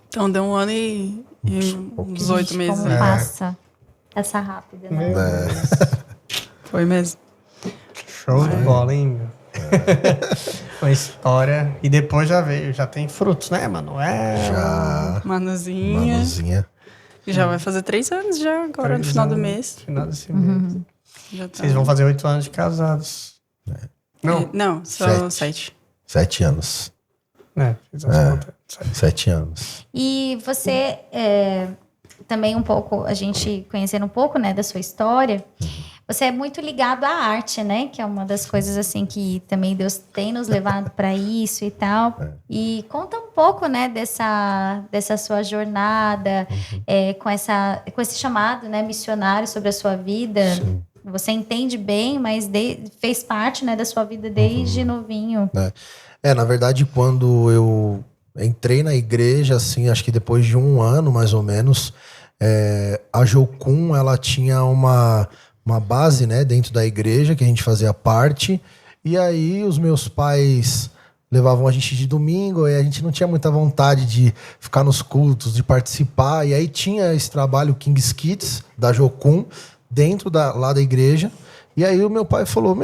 Então deu 1 ano e uns 8 meses. Como passa essa rápida, né? Foi mesmo. Show de bola, hein? Uma história. E depois já tem frutos, né, Manuel? Já. Manuzinha. Já vai fazer 3 anos já, agora no final do mês. Final desse mês. Já tá. Vocês vão fazer 8 anos de casados. Não, são 7. 7 anos. Fiz as contas. 7 anos. E você, também um pouco, a gente conhecendo um pouco, né, da sua história, você é muito ligado à arte, né? Que é uma das coisas, assim, que também Deus tem nos levado para isso e tal. E conta um pouco, né, dessa sua jornada, com esse chamado, né, missionário sobre a sua vida. Sim. Você entende bem, mas fez parte, né, da sua vida desde novinho. Na verdade, quando eu entrei na igreja, assim, acho que depois de 1 ano, mais ou menos, a Jocum, ela tinha uma base, né, dentro da igreja, que a gente fazia parte, e aí os meus pais levavam a gente de domingo, e a gente não tinha muita vontade de ficar nos cultos, de participar, e aí tinha esse trabalho King's Kids, da Jocum, dentro lá da igreja, e aí o meu pai falou,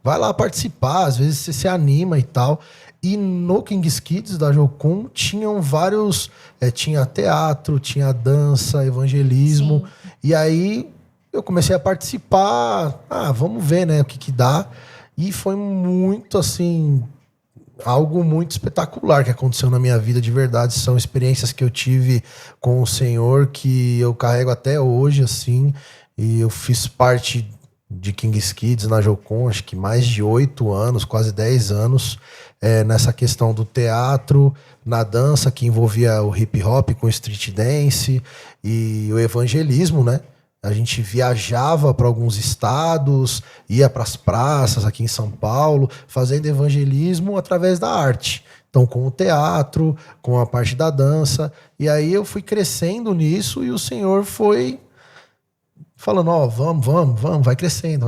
vai lá participar, às vezes você se anima e tal. E no King's Kids da Jocum tinham vários, tinha teatro, tinha dança, evangelismo. Sim. E aí eu comecei a participar, vamos ver, né, o que dá. E foi muito, assim, algo muito espetacular que aconteceu na minha vida, de verdade. São experiências que eu tive com o Senhor que eu carrego até hoje, assim. E eu fiz parte de King's Kids na Jocum, acho que mais de 8 anos, quase 10 anos, nessa questão do teatro, na dança, que envolvia o hip hop com o street dance e o evangelismo, né? A gente viajava para alguns estados, ia para as praças aqui em São Paulo, fazendo evangelismo através da arte. Então, com o teatro, com a parte da dança. E aí eu fui crescendo nisso e o Senhor foi falando, vamos, vai crescendo.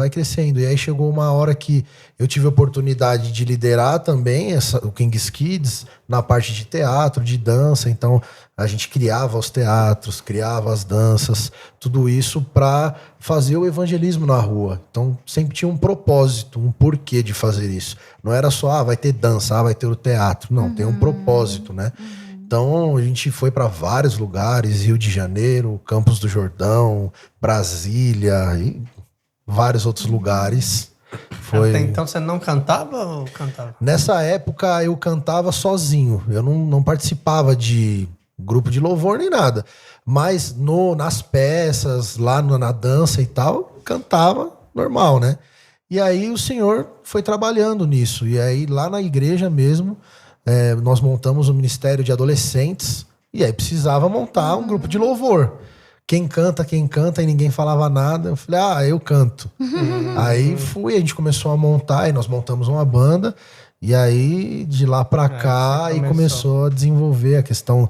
E aí chegou uma hora que eu tive a oportunidade de liderar também o King's Kids na parte de teatro, de dança. Então, a gente criava os teatros, criava as danças, tudo isso para fazer o evangelismo na rua. Então, sempre tinha um propósito, um porquê de fazer isso. Não era só, vai ter dança, vai ter o teatro. Não, tem um propósito, né? Então, a gente foi para vários lugares, Rio de Janeiro, Campos do Jordão, Brasília e vários outros lugares. Até então você não cantava ou cantava? Nessa época eu cantava sozinho, eu não participava de grupo de louvor nem nada. Mas nas peças, lá na dança e tal, cantava normal, né? E aí o Senhor foi trabalhando nisso. E aí lá na igreja mesmo, nós montamos um ministério de adolescentes e aí precisava montar um grupo de louvor. Quem canta, e ninguém falava nada. Eu falei, eu canto. Aí a gente começou a montar, e nós montamos uma banda. E aí, de lá pra cá, aí começou a desenvolver a questão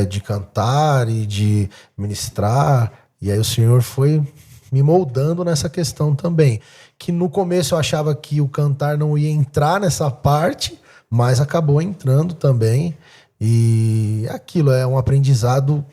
de cantar e de ministrar. E aí o Senhor foi me moldando nessa questão também. Que no começo eu achava que o cantar não ia entrar nessa parte, mas acabou entrando também. E aquilo é um aprendizado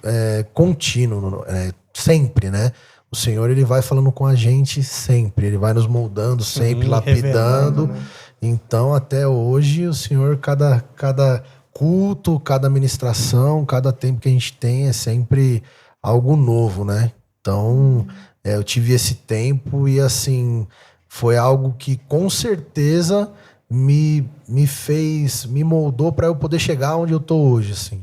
contínuo, sempre, né? O Senhor, ele vai falando com a gente sempre, ele vai nos moldando sempre, lapidando. Né? Então, até hoje, o Senhor, cada culto, cada ministração, cada tempo que a gente tem é sempre algo novo, né? Então, eu tive esse tempo e, assim, foi algo que, com certeza, me moldou para eu poder chegar onde eu tô hoje, assim.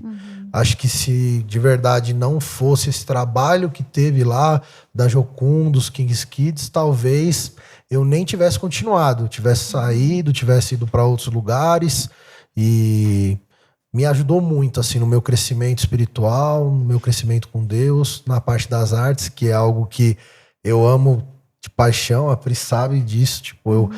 Acho que se de verdade não fosse esse trabalho que teve lá da Jocum, dos King's Kids, talvez eu nem tivesse continuado, tivesse saído, tivesse ido para outros lugares. me ajudou muito, assim, no meu crescimento espiritual, no meu crescimento com Deus, na parte das artes, que é algo que eu amo de paixão, a Pri sabe disso, tipo, eu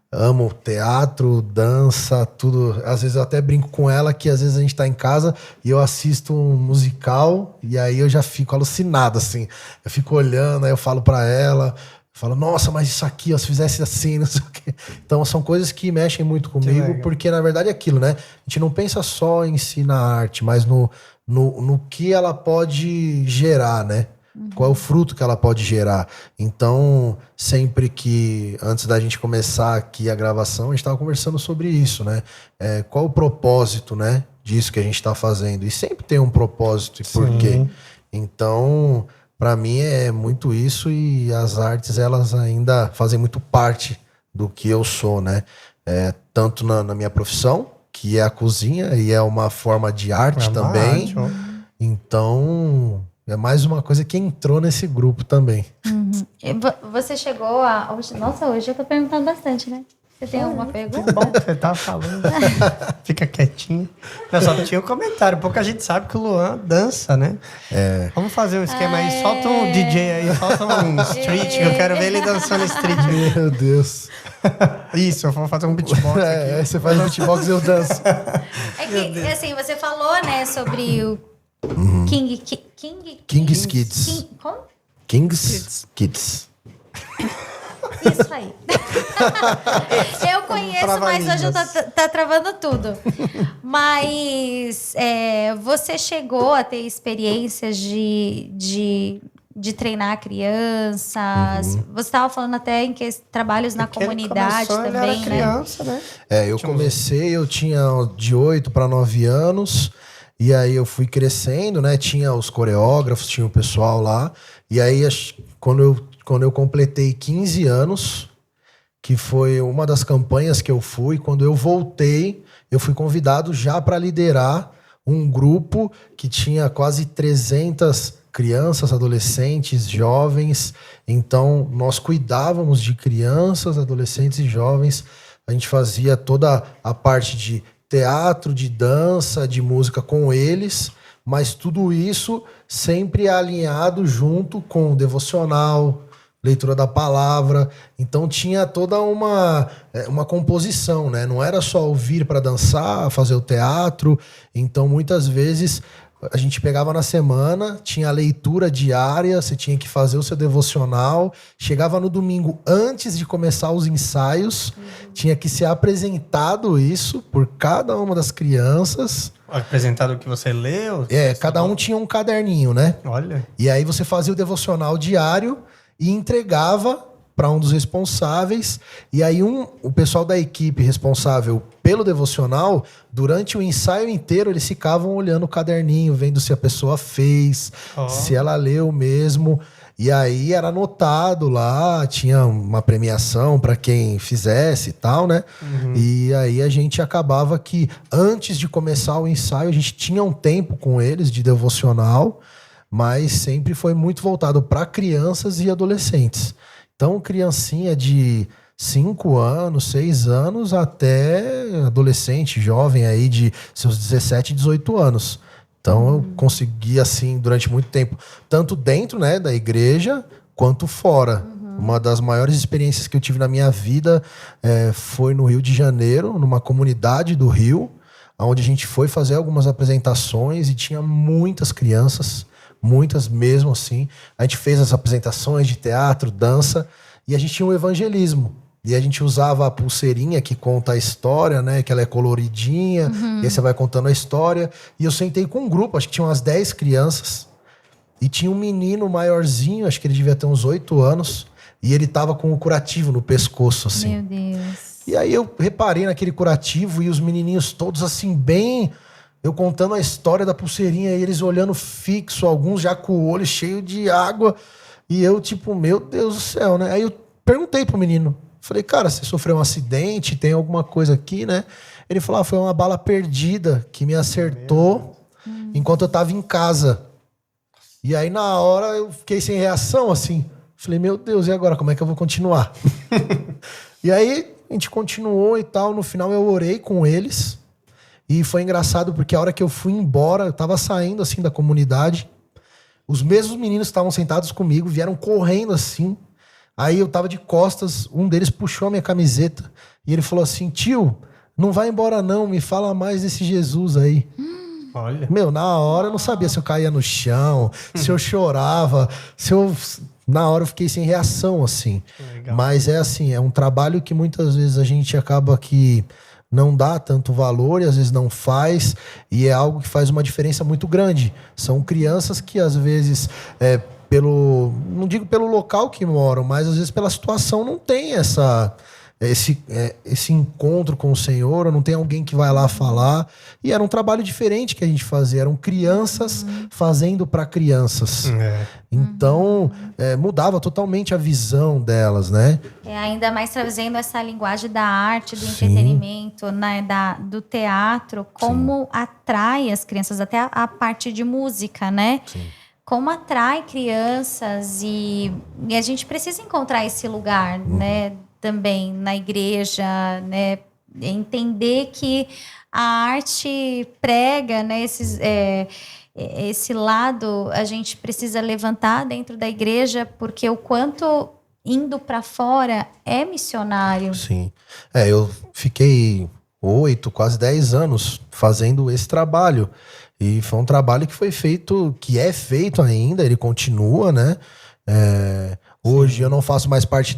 amo teatro, dança, tudo. Às vezes eu até brinco com ela que às vezes a gente tá em casa e eu assisto um musical e aí eu já fico alucinado, assim. Eu fico olhando, aí eu falo pra ela, falo, nossa, mas isso aqui, ó, se fizesse assim, não sei o quê. Então são coisas que mexem muito comigo, porque na verdade é aquilo, né? A gente não pensa só em si na arte, mas no que ela pode gerar, né? Qual é o fruto que ela pode gerar. Então, sempre que, antes da gente começar aqui a gravação, a gente estava conversando sobre isso, né? Qual o propósito, né, disso que a gente está fazendo? E sempre tem um propósito e porquê. Então, para mim é muito isso, e as artes, elas ainda fazem muito parte do que eu sou, né? Tanto na minha profissão, que é a cozinha, e é uma forma de arte também. Então... é mais uma coisa que entrou nesse grupo também. Você chegou a... Nossa, hoje eu tô perguntando bastante, né? Você tem alguma pergunta? Bom, você tá falando. Fica quietinho. Eu só tinha um comentário. Pouca gente sabe que o Luan dança, né? Vamos fazer um esquema aí. Solta um DJ aí, solta um street, que eu quero ver ele dançando street. Meu Deus. Isso, eu vou fazer um beatbox aqui. Você faz beatbox e eu danço. É que, assim, você falou, né, sobre o King's Kids. Como? King's Kids. Isso aí. Eu conheço, mas hoje eu tá travando tudo. Mas você chegou a ter experiências de treinar crianças. Você estava falando até em trabalhos na comunidade também, ele era criança, né? Eu comecei, eu tinha de 8 para 9 anos. E aí eu fui crescendo, né? Tinha os coreógrafos, tinha o pessoal lá. E aí, quando eu completei 15 anos, que foi uma das campanhas que eu fui, quando eu voltei, eu fui convidado já para liderar um grupo que tinha quase 300 crianças, adolescentes, jovens. Então, nós cuidávamos de crianças, adolescentes e jovens. A gente fazia toda a parte de teatro, de dança, de música com eles, mas tudo isso sempre alinhado junto com o devocional, leitura da palavra. Então tinha toda uma composição, né? Não era só ouvir para dançar, fazer o teatro. Então muitas vezes a gente pegava na semana, tinha a leitura diária, você tinha que fazer o seu devocional, chegava no domingo antes de começar os ensaios, tinha que ser apresentado isso por cada uma das crianças. Apresentado o que você leu? Cada um tinha um caderninho, né? Olha. E aí você fazia o devocional diário e entregava para um dos responsáveis, e aí o pessoal da equipe responsável pelo devocional, durante o ensaio inteiro, eles ficavam olhando o caderninho, vendo se a pessoa fez, se ela leu mesmo, e aí era anotado lá, tinha uma premiação para quem fizesse e tal, né? E aí a gente acabava que, antes de começar o ensaio, a gente tinha um tempo com eles de devocional, mas sempre foi muito voltado para crianças e adolescentes. Então, criancinha de 5 anos, 6 anos, até adolescente, jovem aí de seus 17, 18 anos. Então, eu consegui, assim, durante muito tempo, tanto dentro, né, da igreja, quanto fora. Uma das maiores experiências que eu tive na minha vida foi no Rio de Janeiro, numa comunidade do Rio, onde a gente foi fazer algumas apresentações e tinha muitas crianças, muitas mesmo assim. A gente fez as apresentações de teatro, dança, e a gente tinha um evangelismo. E a gente usava a pulseirinha que conta a história, né? Que ela é coloridinha, e aí você vai contando a história. E eu sentei com um grupo, acho que tinha umas 10 crianças, e tinha um menino maiorzinho, acho que ele devia ter uns 8 anos, e ele tava com o curativo no pescoço, assim. Meu Deus. E aí eu reparei naquele curativo, e os menininhos todos assim, bem... Eu contando a história da pulseirinha e eles olhando fixo, alguns já com o olho cheio de água. E eu, tipo, meu Deus do céu, né? Aí eu perguntei pro menino. Falei, cara, você sofreu um acidente? Tem alguma coisa aqui, né? Ele falou, foi uma bala perdida que me acertou enquanto eu tava em casa. E aí, na hora, eu fiquei sem reação, assim. Falei, meu Deus, e agora? Como é que eu vou continuar? E aí, a gente continuou e tal. No final, eu orei com eles. E foi engraçado porque a hora que eu fui embora, eu tava saindo assim da comunidade, os mesmos meninos que estavam sentados comigo vieram correndo assim. Aí eu tava de costas, um deles puxou a minha camiseta e ele falou assim: tio, não vai embora não, me fala mais desse Jesus aí. Olha. Meu, na hora eu não sabia se eu caía no chão, se eu chorava, na hora eu fiquei sem reação, assim. Legal. Mas é assim, é um trabalho que muitas vezes a gente acaba que não dá tanto valor e às vezes não faz, e é algo que faz uma diferença muito grande. São crianças que às vezes, não digo pelo local que moram, mas às vezes pela situação não tem esse encontro com o Senhor, não tem alguém que vai lá falar. E era um trabalho diferente que a gente fazia, eram crianças fazendo para crianças. Então mudava totalmente a visão delas, né? Ainda mais trazendo essa linguagem da arte, do entretenimento, né, do teatro, como atrai as crianças, até a parte de música, né? Sim. Como atrai crianças e a gente precisa encontrar esse lugar, né? Também na igreja, né? Entender que a arte prega, né? Esse lado a gente precisa levantar dentro da igreja, porque o quanto indo para fora é missionário. Sim. Eu fiquei 8, quase 10 anos fazendo esse trabalho. E foi um trabalho que foi feito, que é feito ainda, ele continua, né? Hoje eu não faço mais parte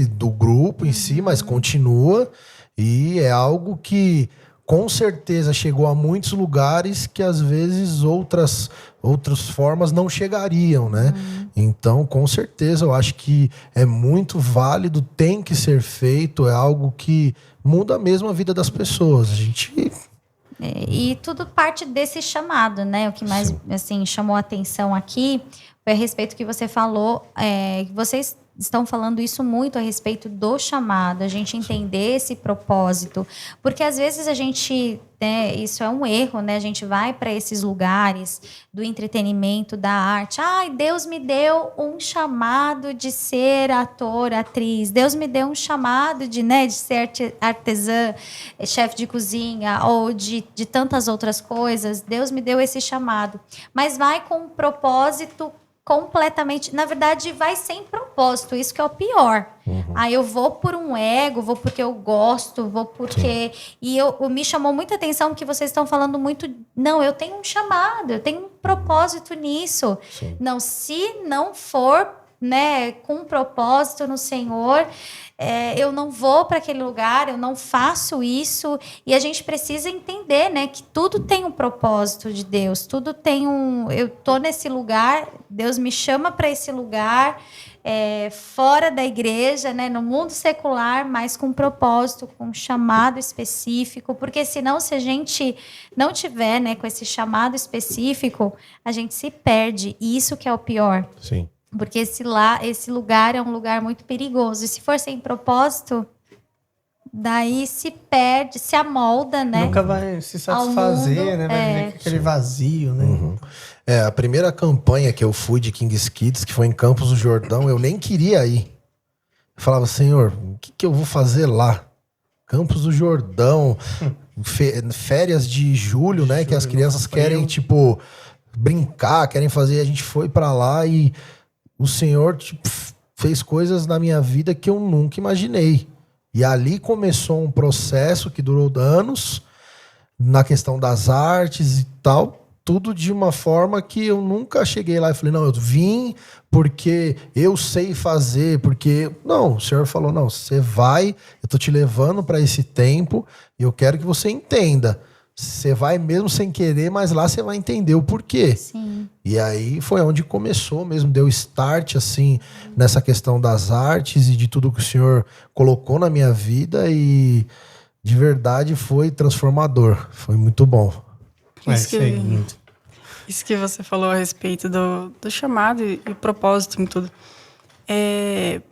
do grupo em si, mas continua. E é algo que com certeza chegou a muitos lugares que às vezes outras formas não chegariam, né? Então, com certeza, eu acho que é muito válido, tem que ser feito, é algo que muda mesmo a vida das pessoas. E tudo parte desse chamado, né? O que mais assim, chamou a atenção aqui foi a respeito que você falou, vocês estão falando isso muito a respeito do chamado, a gente entender esse propósito, porque às vezes a gente, né, isso é um erro, né? A gente vai para esses lugares do entretenimento, da arte. Deus me deu um chamado de ser ator, atriz. Deus me deu um chamado de ser artesã, chefe de cozinha ou de tantas outras coisas. Deus me deu esse chamado, mas vai com um propósito completamente, na verdade, vai sem propósito, isso que é o pior. Eu vou por um ego, vou porque eu gosto, vou porque... Sim. E me chamou muita atenção que vocês estão falando muito... Não, eu tenho um chamado, eu tenho um propósito nisso. Sim. Não, se não for, né, com um propósito no Senhor, eu não vou para aquele lugar, eu não faço isso. E a gente precisa entender, né, que tudo tem um propósito de Deus, tudo tem eu tô nesse lugar, Deus me chama para esse lugar, fora da igreja, né, no mundo secular, mas com um propósito, com um chamado específico, porque senão, se a gente não tiver, né, com esse chamado específico, a gente se perde, e isso que é o pior. Sim. Porque esse lugar é um lugar muito perigoso. E se for sem propósito, daí se perde, se amolda, né? Nunca vai se satisfazer, né? Vai viver com aquele vazio, né? A primeira campanha que eu fui de King's Kids, que foi em Campos do Jordão, eu nem queria ir. Eu falava, Senhor, o que eu vou fazer lá? Campos do Jordão, férias de julho, né? Que as crianças querem, brincar, querem fazer. A gente foi pra lá e o Senhor fez coisas na minha vida que eu nunca imaginei. E ali começou um processo que durou anos, na questão das artes e tal, tudo de uma forma que eu nunca cheguei lá e falei, não, eu vim porque eu sei fazer, porque... Não, o Senhor falou, não, você vai, eu tô te levando para esse tempo e eu quero que você entenda. Você vai mesmo sem querer, mas lá você vai entender o porquê. Sim. E aí foi onde começou mesmo, deu start, assim, nessa questão das artes e de tudo que o Senhor colocou na minha vida, e de verdade foi transformador, foi muito bom. Isso que você falou a respeito do chamado e propósito em tudo.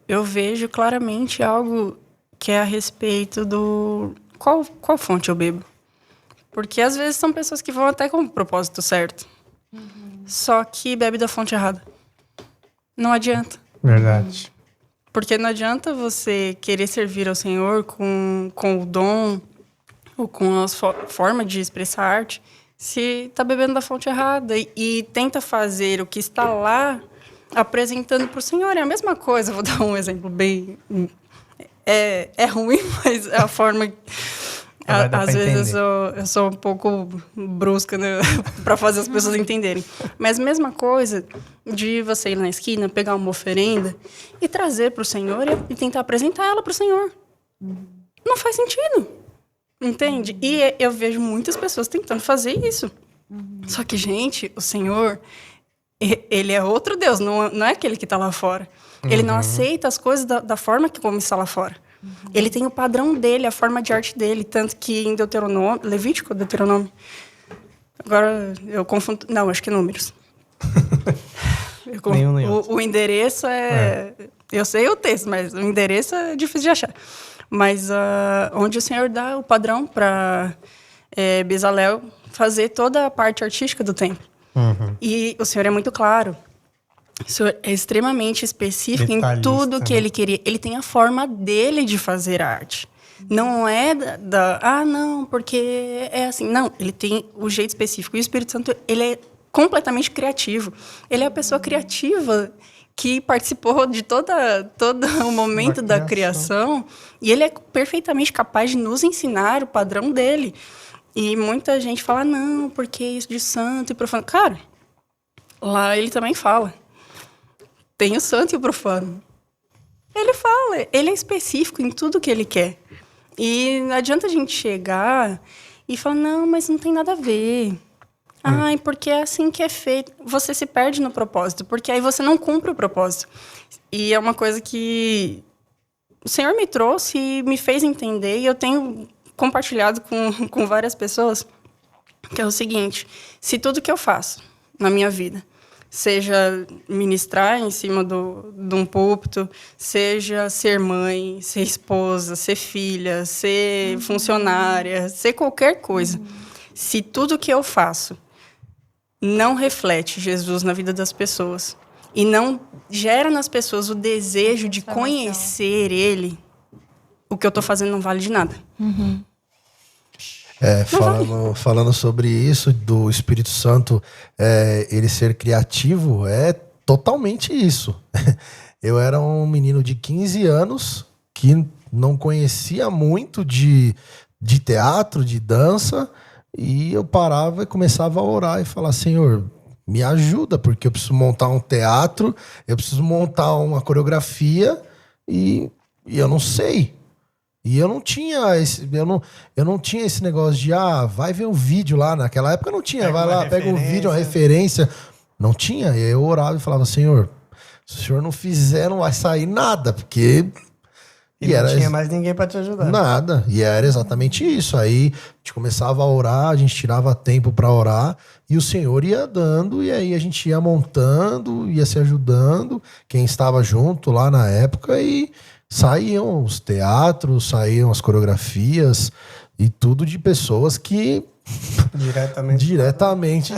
Eu vejo claramente algo que é a respeito do... Qual fonte eu bebo? Porque às vezes são pessoas que vão até com o propósito certo. Só que bebe da fonte errada. Não adianta. Verdade. Porque não adianta você querer servir ao Senhor com o dom ou com a forma de expressar arte, se está bebendo da fonte errada e tenta fazer o que está lá apresentando para o Senhor. É a mesma coisa, vou dar um exemplo bem... É ruim, mas é a forma... Às vezes eu sou um pouco brusca, né, para fazer as pessoas entenderem. Mas mesma coisa de você ir na esquina, pegar uma oferenda e trazer para o Senhor e tentar apresentar ela para o Senhor. Não faz sentido, entende? E eu vejo muitas pessoas tentando fazer isso. Só que, gente, o Senhor, ele é outro Deus, não é aquele que está lá fora. Ele não aceita as coisas da forma como está lá fora. Ele tem o padrão dele, a forma de arte dele, tanto que em Deuteronômio, Levítico, Deuteronômio, agora eu confundo, não, acho que é Números. O endereço eu sei o texto, mas o endereço é difícil de achar. Mas onde o Senhor dá o padrão para Bezalel fazer toda a parte artística do templo. E o Senhor é muito claro. O Senhor é extremamente específico em tudo que ele queria. Ele tem a forma dele de fazer arte. Não é não, porque é assim. Não, ele tem o jeito específico. E o Espírito Santo, ele é completamente criativo. Ele é a pessoa criativa que participou de todo o momento da criação. E ele é perfeitamente capaz de nos ensinar o padrão dele. E muita gente fala, não, porque isso de santo e profano. Cara, lá ele também fala. Tem o santo e o profano. Ele fala, ele é específico em tudo que ele quer. E não adianta a gente chegar e falar, não, mas não tem nada a ver. Ai, porque é assim que é feito. Você se perde no propósito, porque aí você não cumpre o propósito. E é uma coisa que o Senhor me trouxe e me fez entender, e eu tenho compartilhado com várias pessoas, que é o seguinte: se tudo que eu faço na minha vida, seja ministrar em cima de um púlpito, seja ser mãe, ser esposa, ser filha, ser funcionária, ser qualquer coisa, se tudo que eu faço não reflete Jesus na vida das pessoas e não gera nas pessoas o desejo de conhecer Ele, o que eu estou fazendo não vale de nada. Falando sobre isso, do Espírito Santo, ele ser criativo, é totalmente isso. Eu era um menino de 15 anos que não conhecia muito de teatro, de dança, e eu parava e começava a orar e falar, Senhor, me ajuda, porque eu preciso montar um teatro, eu preciso montar uma coreografia e eu não sei. E eu não tinha esse negócio de vai ver um vídeo lá. Naquela época não tinha, vai lá, pega um vídeo, uma referência. Não tinha. E aí eu orava e falava, Senhor, se o Senhor não fizer, não vai sair nada, porque... E não tinha mais ninguém para te ajudar. Nada. E era exatamente isso. Aí a gente começava a orar, a gente tirava tempo para orar, e o Senhor ia dando, e aí a gente ia montando, ia se ajudando, quem estava junto lá na época, e saíam os teatros, saíam as coreografias, e tudo de pessoas que... Diretamente.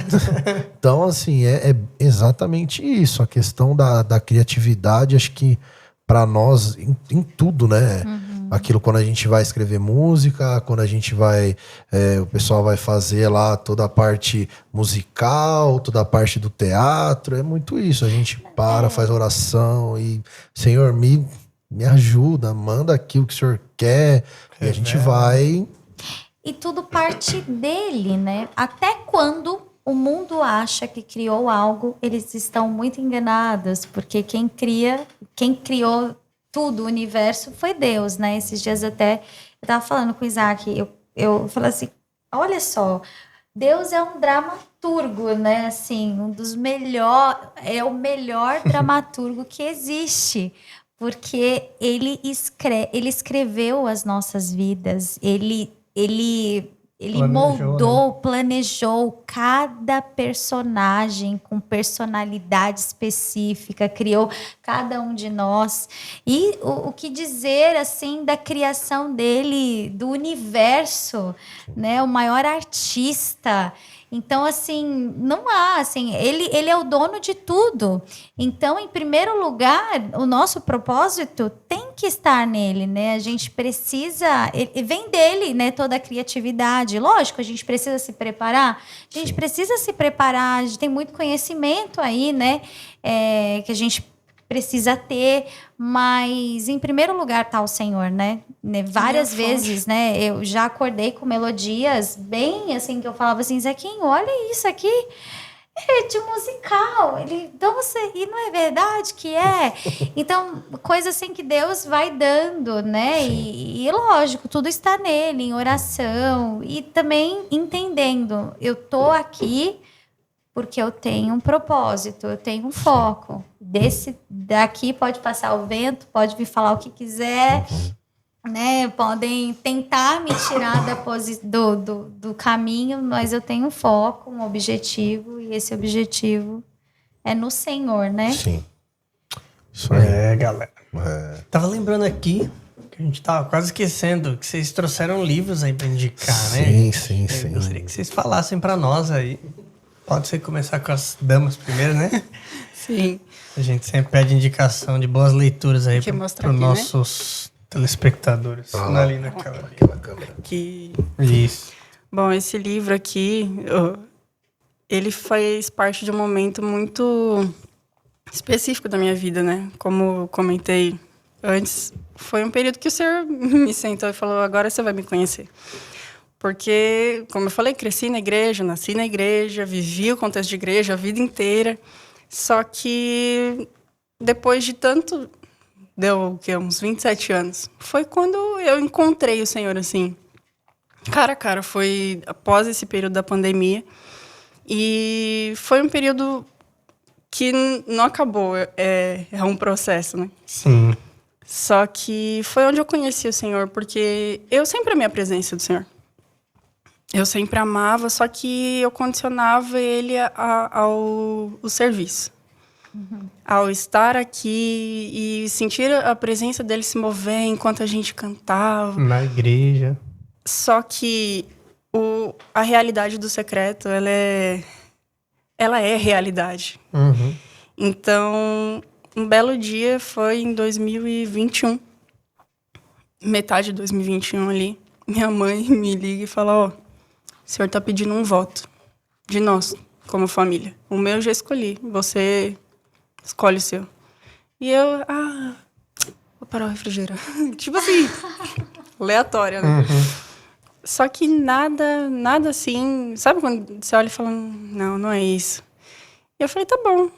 Então, assim, é exatamente isso. A questão da criatividade, acho que para nós, em tudo, né? Aquilo quando a gente vai escrever música, quando a gente vai... o pessoal vai fazer lá toda a parte musical, toda a parte do teatro. É muito isso. A gente faz oração e... Senhor, me ajuda, manda aqui o que o Senhor quer. E a gente vai... E tudo parte dele, né? Até quando o mundo acha que criou algo, eles estão muito enganados, porque quem criou tudo, o universo, foi Deus, né? Esses dias até, eu tava falando com o Isaac, eu falei assim, olha só, Deus é um dramaturgo, né? Assim, é o melhor dramaturgo que existe, porque ele escreveu as nossas vidas, ele moldou, planejou cada personagem com personalidade específica, criou cada um de nós. E o que dizer, assim, da criação dele, do universo, né? O maior artista. Então, assim, não há, assim, ele é o dono de tudo. Então, em primeiro lugar, o nosso propósito tem que estar nele, né? A gente precisa, vem dele, né, toda a criatividade. Lógico, a gente precisa se preparar. A gente precisa se preparar, a gente tem muito conhecimento aí, né, que a gente precisa ter, mas em primeiro lugar tá o Senhor, né? Várias vezes, né? Eu já acordei com melodias bem assim, que eu falava assim, Zequinho, olha isso aqui, é de musical. Ele, nossa, e não é verdade que é? Então, coisa assim que Deus vai dando, né? E lógico, tudo está nele, em oração, e também entendendo, eu tô aqui porque eu tenho um propósito, eu tenho um foco. Daqui pode passar o vento, pode me falar o que quiser, né? Podem tentar me tirar do caminho, mas eu tenho um foco, um objetivo, e esse objetivo é no Senhor, né? Sim. Isso aí. Galera. Tava lembrando aqui que a gente tava quase esquecendo que vocês trouxeram livros aí pra indicar, né? Sim. Eu gostaria que vocês falassem pra nós aí. Pode ser começar com as damas primeiro, né? Sim. A gente sempre pede indicação de boas leituras aí para os nossos telespectadores. Ali naquela câmera. Isso. Bom, esse livro aqui, ele faz parte de um momento muito específico da minha vida, né? Como eu comentei antes, foi um período que o Senhor me sentou e falou, agora você vai me conhecer. Porque, como eu falei, cresci na igreja, nasci na igreja, vivi o contexto de igreja a vida inteira. Só que depois de tanto, deu uns 27 anos, foi quando eu encontrei o Senhor, assim, cara a cara. Foi após esse período da pandemia. E foi um período que não acabou, é um processo, né? Sim. Só que foi onde eu conheci o Senhor, porque eu sempre amei a presença do Senhor. Eu sempre amava, só que eu condicionava ele ao serviço. Ao estar aqui e sentir a presença dele se mover enquanto a gente cantava. Na igreja. Só que a realidade do secreto, ela é realidade. Uhum. Então, um belo dia foi em 2021. Metade de 2021 ali. Minha mãe me liga e fala, o senhor está pedindo um voto de nós, como família. O meu eu já escolhi, você escolhe o seu. E eu, vou parar o refrigerador. Tipo assim, aleatória, né? Uhum. Só que nada assim, sabe quando você olha e fala, não é isso. E eu falei, tá bom,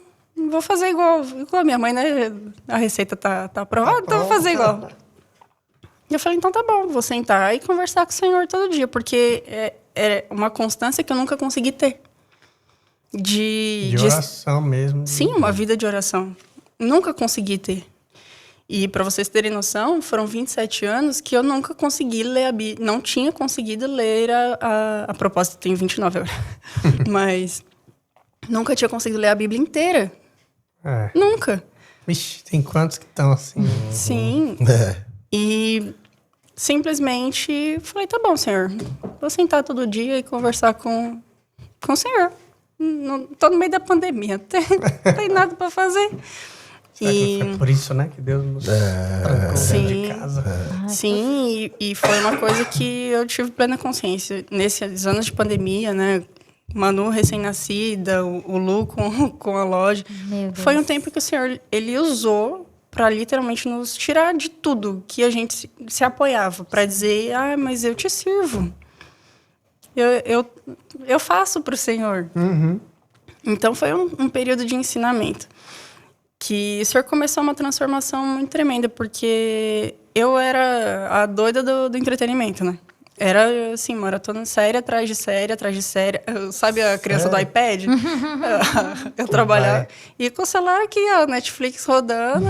vou fazer igual a minha mãe, né? A receita tá aprovada, então vou fazer igual. E eu falei, então tá bom, vou sentar e conversar com o Senhor todo dia, porque é uma constância que eu nunca consegui ter. De oração mesmo. Sim, uma vida de oração. Nunca consegui ter. E para vocês terem noção, foram 27 anos que eu nunca consegui ler a Bíblia. Não tinha conseguido ler a propósito, tenho 29 agora. Mas nunca tinha conseguido ler a Bíblia inteira. Nunca. Vixe, tem quantos que estão assim? Sim. E simplesmente falei, tá bom, Senhor. Vou sentar todo dia e conversar com o Senhor. Não, tô no meio da pandemia, não tem nada para fazer. Foi por isso, né, que Deus nos trancou dentro de casa. Sim, e foi uma coisa que eu tive plena consciência. Nesses anos de pandemia, né, Manu recém-nascida, o Lu com a loja. Foi um tempo que o Senhor, ele usou para literalmente nos tirar de tudo que a gente se apoiava, para dizer, mas eu te sirvo. Eu faço para o Senhor. Uhum. Então, foi um período de ensinamento. Que o Senhor começou uma transformação muito tremenda, porque eu era a doida do entretenimento, né? Era, assim, maratona série atrás de série, atrás de série. Sabe a criança do iPad? Eu trabalhava. E com o celular aqui, a Netflix rodando,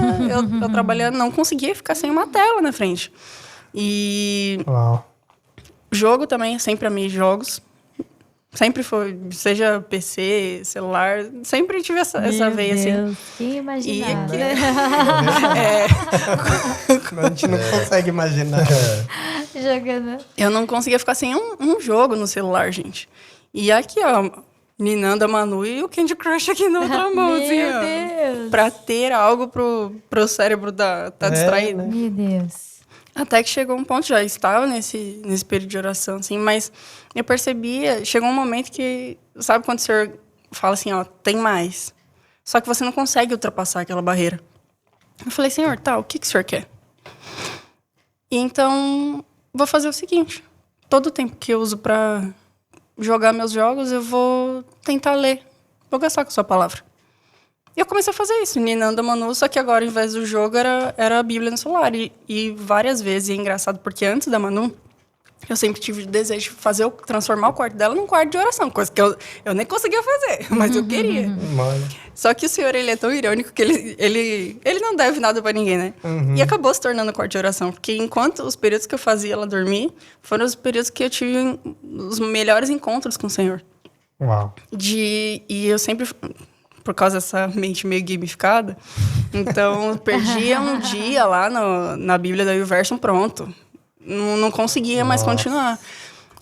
eu trabalhando, não conseguia ficar sem uma tela na frente. E... Uau. Jogo também, sempre amei jogos. Sempre foi, seja PC, celular, sempre tive essa veia, Deus, assim. Que imaginar. A gente não consegue imaginar. Jogando. Eu não conseguia ficar sem um jogo no celular, gente. E aqui, ó, ninando a Manu e o Candy Crush aqui na outra mão, assim, ó. Meu Deus! Pra ter algo pro cérebro tá distraído. Né? Meu Deus. Até que chegou um ponto, já estava nesse período de oração, assim, mas eu percebia, chegou um momento que, sabe quando o Senhor fala assim, ó, tem mais. Só que você não consegue ultrapassar aquela barreira. Eu falei, Senhor, tá, o que o Senhor quer? E então, vou fazer o seguinte, todo o tempo que eu uso pra jogar meus jogos, eu vou tentar ler, vou gastar com a sua palavra. E eu comecei a fazer isso, ninando a Manu, só que agora, ao invés do jogo, era a Bíblia no celular. E várias vezes, e é engraçado, porque antes da Manu, eu sempre tive o desejo de transformar o quarto dela num quarto de oração, coisa que eu nem conseguia fazer, mas eu queria. Só que o Senhor, ele é tão irônico que ele não deve nada pra ninguém, né? E acabou se tornando quarto de oração, porque enquanto os períodos que eu fazia ela dormir, foram os períodos que eu tive os melhores encontros com o Senhor. Uau. E eu sempre... por causa dessa mente meio gamificada. Então, perdia um dia lá na Bíblia, daí o verso pronto. Não conseguia mais continuar.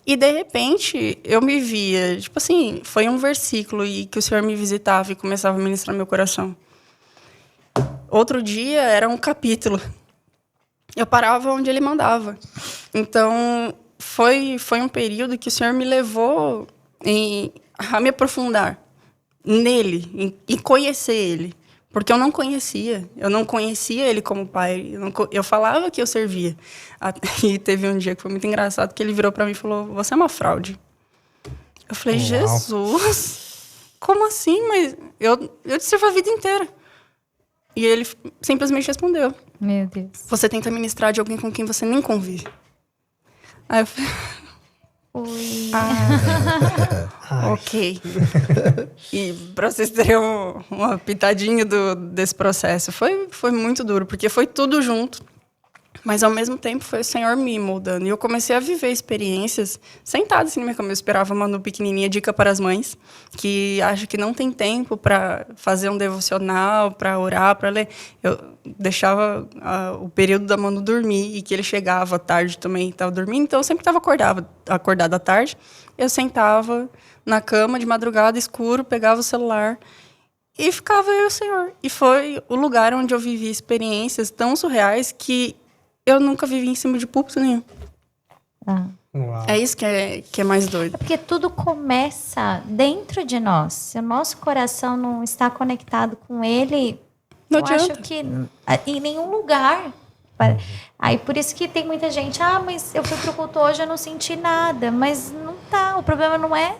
E, de repente, eu me via... Tipo assim, foi um versículo e que o Senhor me visitava e começava a ministrar meu coração. Outro dia, era um capítulo. Eu parava onde ele mandava. Então, foi um período que o Senhor me levou a me aprofundar nele, em conhecer ele. Porque eu não conhecia ele como pai. Eu falava que eu servia. E teve um dia que foi muito engraçado, que ele virou para mim e falou, você é uma fraude. Eu falei, uau. Jesus, como assim? Mas eu te sirvo a vida inteira. E ele simplesmente respondeu, meu Deus, você tenta ministrar de alguém com quem você nem convive. Aí eu falei... Ui. Ok. E para vocês terem uma pitadinha desse processo, foi muito duro, porque foi tudo junto, mas ao mesmo tempo foi o Senhor me moldando. E eu comecei a viver experiências sentada assim na minha cama. Eu esperava a Manu pequenininha, dica para as mães, que acham que não tem tempo para fazer um devocional, para orar, para ler. Eu deixava o período da Manu dormir, e que ele chegava à tarde também, estava dormindo, então eu sempre estava acordada à tarde. Eu sentava na cama de madrugada, escuro, pegava o celular e ficava eu e o Senhor. E foi o lugar onde eu vivi experiências tão surreais que eu nunca vivi em cima de púlpito nenhum. Uau. É isso que é mais doido. Porque tudo começa dentro de nós. Se o nosso coração não está conectado com ele, não eu adianta. acho que em nenhum lugar. Aí por isso que tem muita gente, mas eu fui pro culto hoje, eu não senti nada. Mas não tá, o problema não é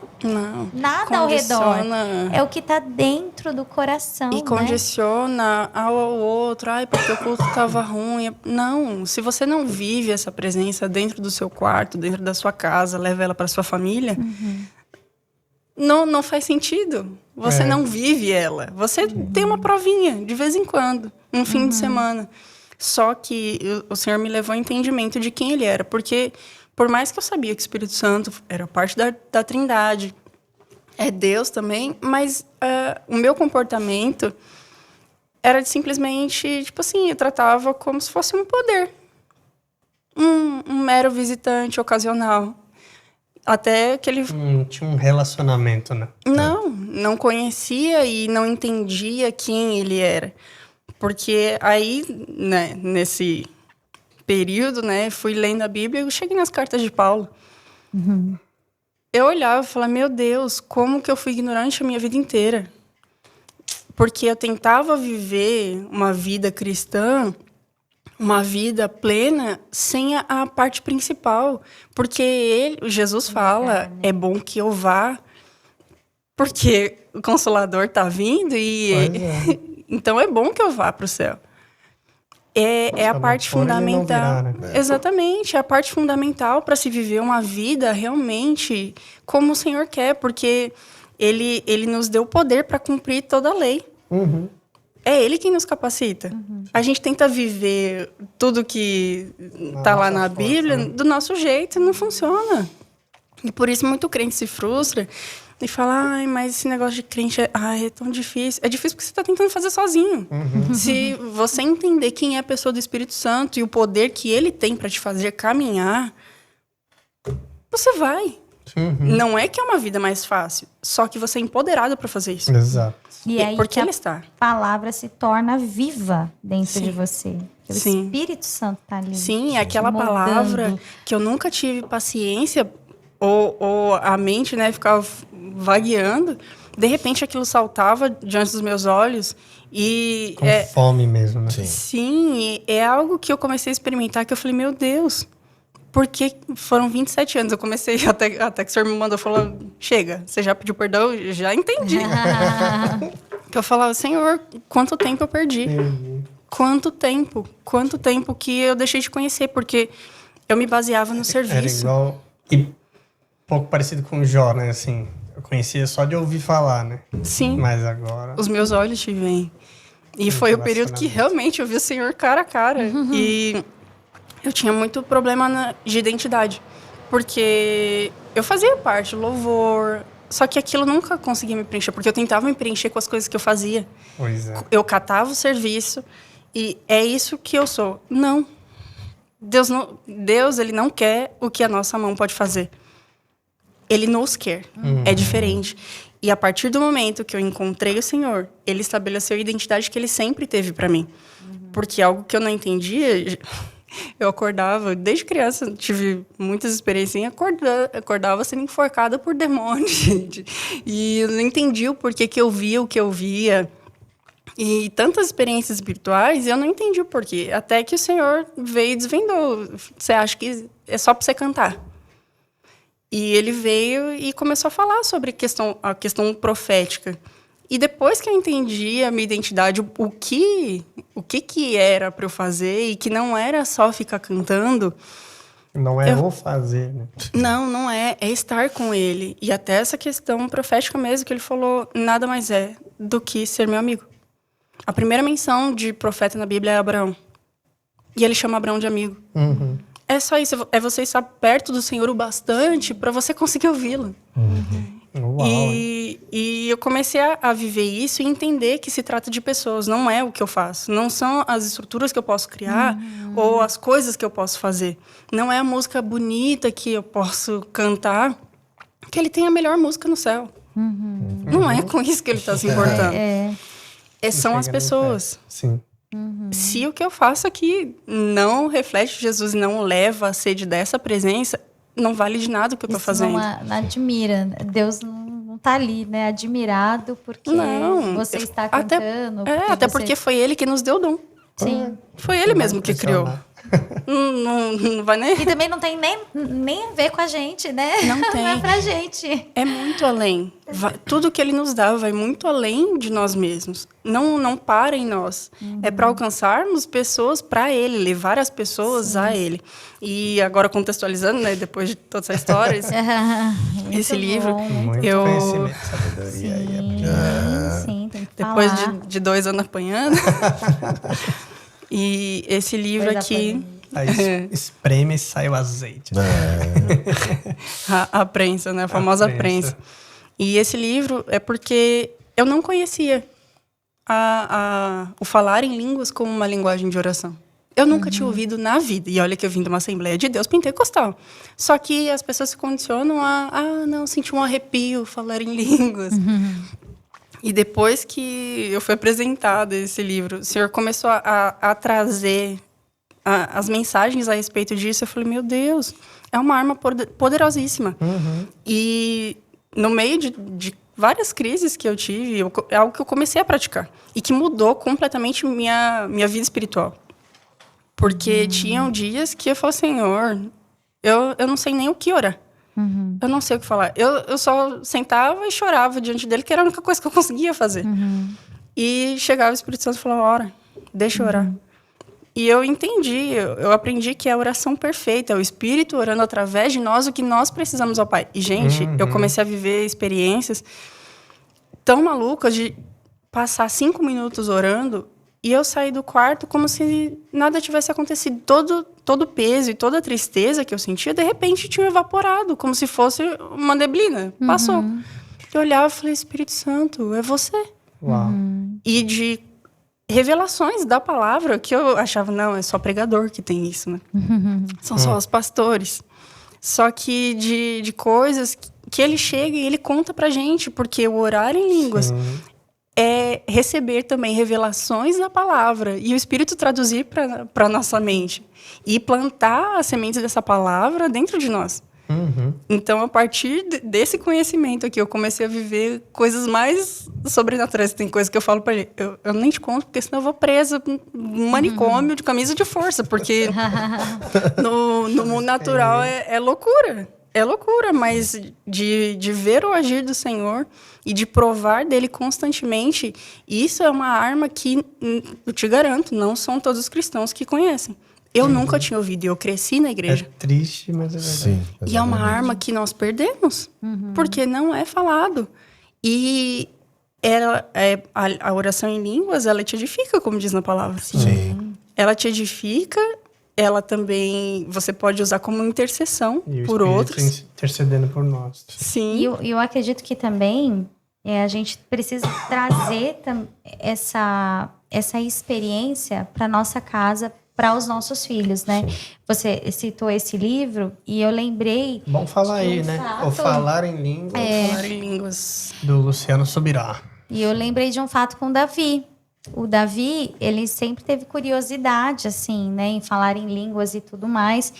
nada ao redor. É o que tá dentro do coração. E condiciona ao outro, porque o culto tava ruim. Não, se você não vive essa presença dentro do seu quarto, dentro da sua casa, leva ela para sua família, não faz sentido. Você não vive ela. Você tem uma provinha, de vez em quando, um fim de semana. Só que o Senhor me levou ao entendimento de quem ele era. Porque, por mais que eu sabia que o Espírito Santo era parte da Trindade, é Deus também, mas o meu comportamento era de simplesmente, tipo assim, eu tratava como se fosse um poder. Um mero visitante ocasional. Até que ele... tinha um relacionamento, né? Não conhecia e não entendia quem ele era. Porque aí, né, nesse período, né, fui lendo a Bíblia e eu cheguei nas cartas de Paulo. Eu olhava e falava, meu Deus, como que eu fui ignorante a minha vida inteira? Porque eu tentava viver uma vida cristã, uma vida plena, sem a parte principal. Porque Jesus fala, é bom que eu vá, porque o Consolador está vindo e... Então, é bom que eu vá para o céu. É a parte fundamental. Virar, né? Exatamente, é a parte fundamental para se viver uma vida realmente como o Senhor quer, porque Ele nos deu o poder para cumprir toda a lei. É Ele quem nos capacita. A gente tenta viver tudo que está lá na Bíblia do nosso jeito, não funciona. E por isso muito crente se frustra e fala, mas esse negócio de crente é tão difícil. É difícil porque você está tentando fazer sozinho. Se você entender quem é a pessoa do Espírito Santo e o poder que ele tem para te fazer caminhar, você vai. Não é que é uma vida mais fácil, só que você é empoderado para fazer isso. Exato. E aí porque ele está. A palavra se torna viva dentro de você. O Espírito Santo está ali. Sim, aquela palavra que eu nunca tive paciência ou a mente, né, ficava vagueando. De repente aquilo saltava diante dos meus olhos e... Com fome mesmo, né? Sim, é algo que eu comecei a experimentar que eu falei, meu Deus... Porque foram 27 anos, eu comecei, até que o senhor me mandou, falou, chega, você já pediu perdão? Eu já entendi. Que eu falava, Senhor, quanto tempo eu perdi? Quanto tempo que eu deixei de conhecer, porque eu me baseava no serviço. Era igual, e pouco parecido com o Jó, né, assim, eu conhecia só de ouvir falar, né? Sim. Mas agora... Os meus olhos te veem. E foi o período que realmente eu vi o Senhor cara a cara. E... eu tinha muito problema de identidade, porque eu fazia parte do louvor, só que aquilo nunca conseguia me preencher, porque eu tentava me preencher com as coisas que eu fazia. Pois é. Eu catava o serviço e é isso que eu sou. Não. Deus, ele não quer o que a nossa mão pode fazer. Ele nos quer. É diferente. E a partir do momento que eu encontrei o Senhor, ele estabeleceu a identidade que ele sempre teve para mim. Porque algo que eu não entendia... Eu acordava, desde criança, tive muitas experiências, acordava sendo enforcada por demônios, gente. E eu não entendi o porquê que eu via o que eu via. E tantas experiências espirituais, eu não entendi o porquê. Até que o Senhor veio e desvendou. Você acha que é só para você cantar? E ele veio e começou a falar sobre a questão profética. E depois que eu entendi a minha identidade, o que era para eu fazer e que não era só ficar cantando... Não é o fazer, né? Não é. É estar com ele. E até essa questão profética mesmo, que ele falou, nada mais é do que ser meu amigo. A primeira menção de profeta na Bíblia é Abraão. E ele chama Abraão de amigo. É só isso. É você estar perto do Senhor o bastante para você conseguir ouvi-lo. Uau, e eu comecei a viver isso e entender que se trata de pessoas, não é o que eu faço. Não são as estruturas que eu posso criar ou as coisas que eu posso fazer. Não é a música bonita que eu posso cantar, que ele tem a melhor música no céu. Não é com isso que ele está se importando. São as pessoas. Sim. Se o que eu faço aqui não reflete Jesus e não leva a sede dessa presença, não vale de nada o que eu estou fazendo. Não admira. Deus não está ali, né? Admirado porque você está cantando. Até porque foi ele que nos deu o dom. Sim. Foi ele mesmo que criou. Não vai nem... E também não tem nem a ver com a gente, né? Não tem. Não é pra gente. É muito além. Tudo que ele nos dá vai muito além de nós mesmos. Não para em nós. É para alcançarmos pessoas para ele, levar as pessoas a ele. E agora contextualizando, né, depois de toda essa história, esse livro, muito conhecimento, sabedoria. Sim, tem que depois falar. de 2 anos apanhando. E esse livro aqui... Aí espreme e sai o azeite. A prensa, né? A famosa prensa. E esse livro é porque eu não conhecia o falar em línguas como uma linguagem de oração. Eu nunca tinha ouvido na vida. E olha que eu vim de uma Assembleia de Deus pentecostal. Só que as pessoas se condicionam não, senti um arrepio falar em línguas. E depois que eu fui apresentada esse livro, o Senhor começou a trazer as mensagens a respeito disso. Eu falei, meu Deus, é uma arma poderosíssima. E no meio de várias crises que eu tive, é algo que eu comecei a praticar. E que mudou completamente minha vida espiritual. Porque tinham dias que eu falei, Senhor, eu não sei nem o que orar. Eu não sei o que falar. Eu só sentava e chorava diante dele, que era a única coisa que eu conseguia fazer. E chegava o Espírito Santo e falava, ora, deixa eu orar. E eu entendi, eu aprendi que é a oração perfeita, é o Espírito orando através de nós o que nós precisamos ao Pai. E, gente, eu comecei a viver experiências tão malucas de passar 5 minutos orando e eu saí do quarto como se nada tivesse acontecido. Todo o peso e toda a tristeza que eu sentia, de repente, tinha evaporado, como se fosse uma neblina. Passou. Eu olhava e falei, Espírito Santo, é você. Uau. E de revelações da palavra, que eu achava, não, é só pregador que tem isso, né? São só os pastores. Só que de coisas que ele chega e ele conta pra gente, porque o orar em línguas é receber também revelações da palavra e o Espírito traduzir para nossa mente e plantar as sementes dessa palavra dentro de nós. Então, a partir desse conhecimento aqui, eu comecei a viver coisas mais sobrenaturais. Tem coisas que eu falo para ele, eu nem te conto, porque senão eu vou presa num manicômio de camisa de força, porque no mundo natural é loucura. É loucura, mas de ver o agir do Senhor e de provar dele constantemente, isso é uma arma que, eu te garanto, não são todos os cristãos que conhecem. Eu nunca tinha ouvido, e eu cresci na igreja. É triste, mas é verdade. Sim, e é uma arma que nós perdemos, porque não é falado. E a oração em línguas, ela te edifica, como diz na palavra. Sim. Ela te edifica, ela também, você pode usar como intercessão por outros. Intercedendo por nós. Sim. E eu acredito que também a gente precisa trazer essa experiência para nossa casa, para os nossos filhos, né? Sim. Você citou esse livro e eu lembrei... Bom falar aí, né? Fato, ou Falar em Línguas. Falar em Línguas. Do Luciano Subirá. E eu lembrei de um fato com o Davi. O Davi, ele sempre teve curiosidade, assim, né? Em falar em línguas e tudo mais.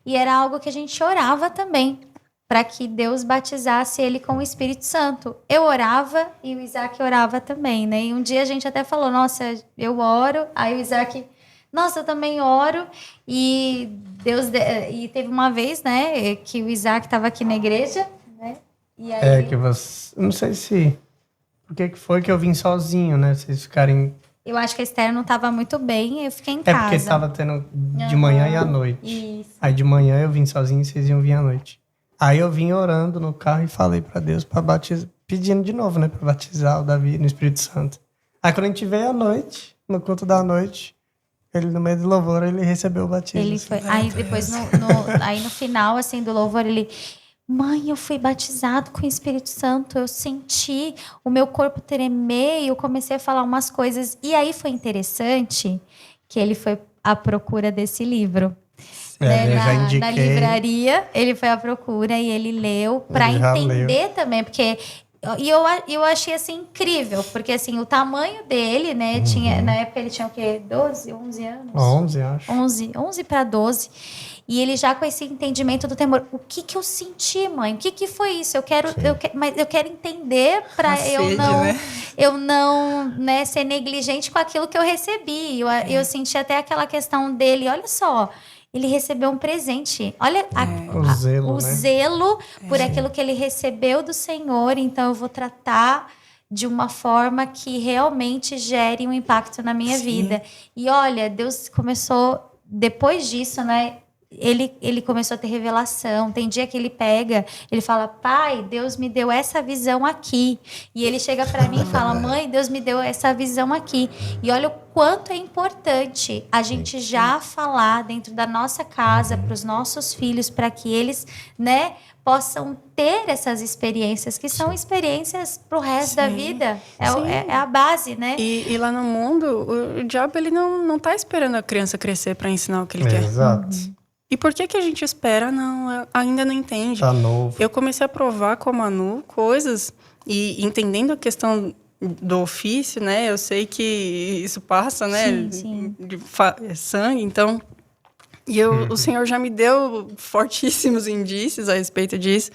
E era algo que a gente orava também, para que Deus batizasse ele com o Espírito Santo. Eu orava e o Isaac orava também, né? E um dia a gente até falou, nossa, eu oro, aí o Isaac... Nossa, eu também oro. E e teve uma vez, né, que o Isaac estava aqui na igreja, né? E aí... que você... Não sei se... Por que foi que eu vim sozinho, né? Vocês ficarem... Eu acho que a Esther não estava muito bem, eu fiquei em casa. É porque estava tendo de manhã e à noite. Isso. Aí de manhã eu vim sozinho e vocês iam vir à noite. Aí eu vim orando no carro e falei para Deus para batizar, pedindo de novo, né, para batizar o Davi no Espírito Santo. Aí quando a gente veio à noite, no culto da noite, ele no meio do louvor, ele recebeu o batismo. Ele foi. Aí depois aí no final assim do louvor ele: "Mãe, eu fui batizado com o Espírito Santo, eu senti o meu corpo tremer e eu comecei a falar umas coisas". E aí foi interessante que ele foi à procura desse livro. Né? Na livraria, ele foi à procura e ele leu para entender também, porque eu achei assim incrível, porque assim o tamanho dele, né, tinha, na época ele tinha o quê? 12, 11 anos? 11, acho. 11 para 12. E ele já com esse entendimento do temor. O que eu senti, mãe? O que foi isso? Mas eu quero entender para eu não, né, ser negligente com aquilo que eu recebi. Eu senti até aquela questão dele, olha só, ele recebeu um presente. Olha o zelo por aquilo que ele recebeu do Senhor. Então, eu vou tratar de uma forma que realmente gere um impacto na minha vida. E olha, Deus começou, depois disso, né? Ele começou a ter revelação. Tem dia que ele pega, ele fala: "Pai, Deus me deu essa visão aqui". E ele chega para mim e fala: "Mãe, Deus me deu essa visão aqui". E olha o quanto é importante a gente já falar dentro da nossa casa para os nossos filhos, para que eles, né, possam ter essas experiências, que são experiências para o resto da vida. É a base, né? E lá no mundo, o diabo ele não tá esperando a criança crescer para ensinar o que ele quer. Exato. E por que a gente espera? Não, ainda não entende. Tá novo. Eu comecei a provar com a Manu coisas e entendendo a questão do ofício, né? Eu sei que isso passa, né? Sim. De sangue, então... E o Senhor já me deu fortíssimos indícios a respeito disso.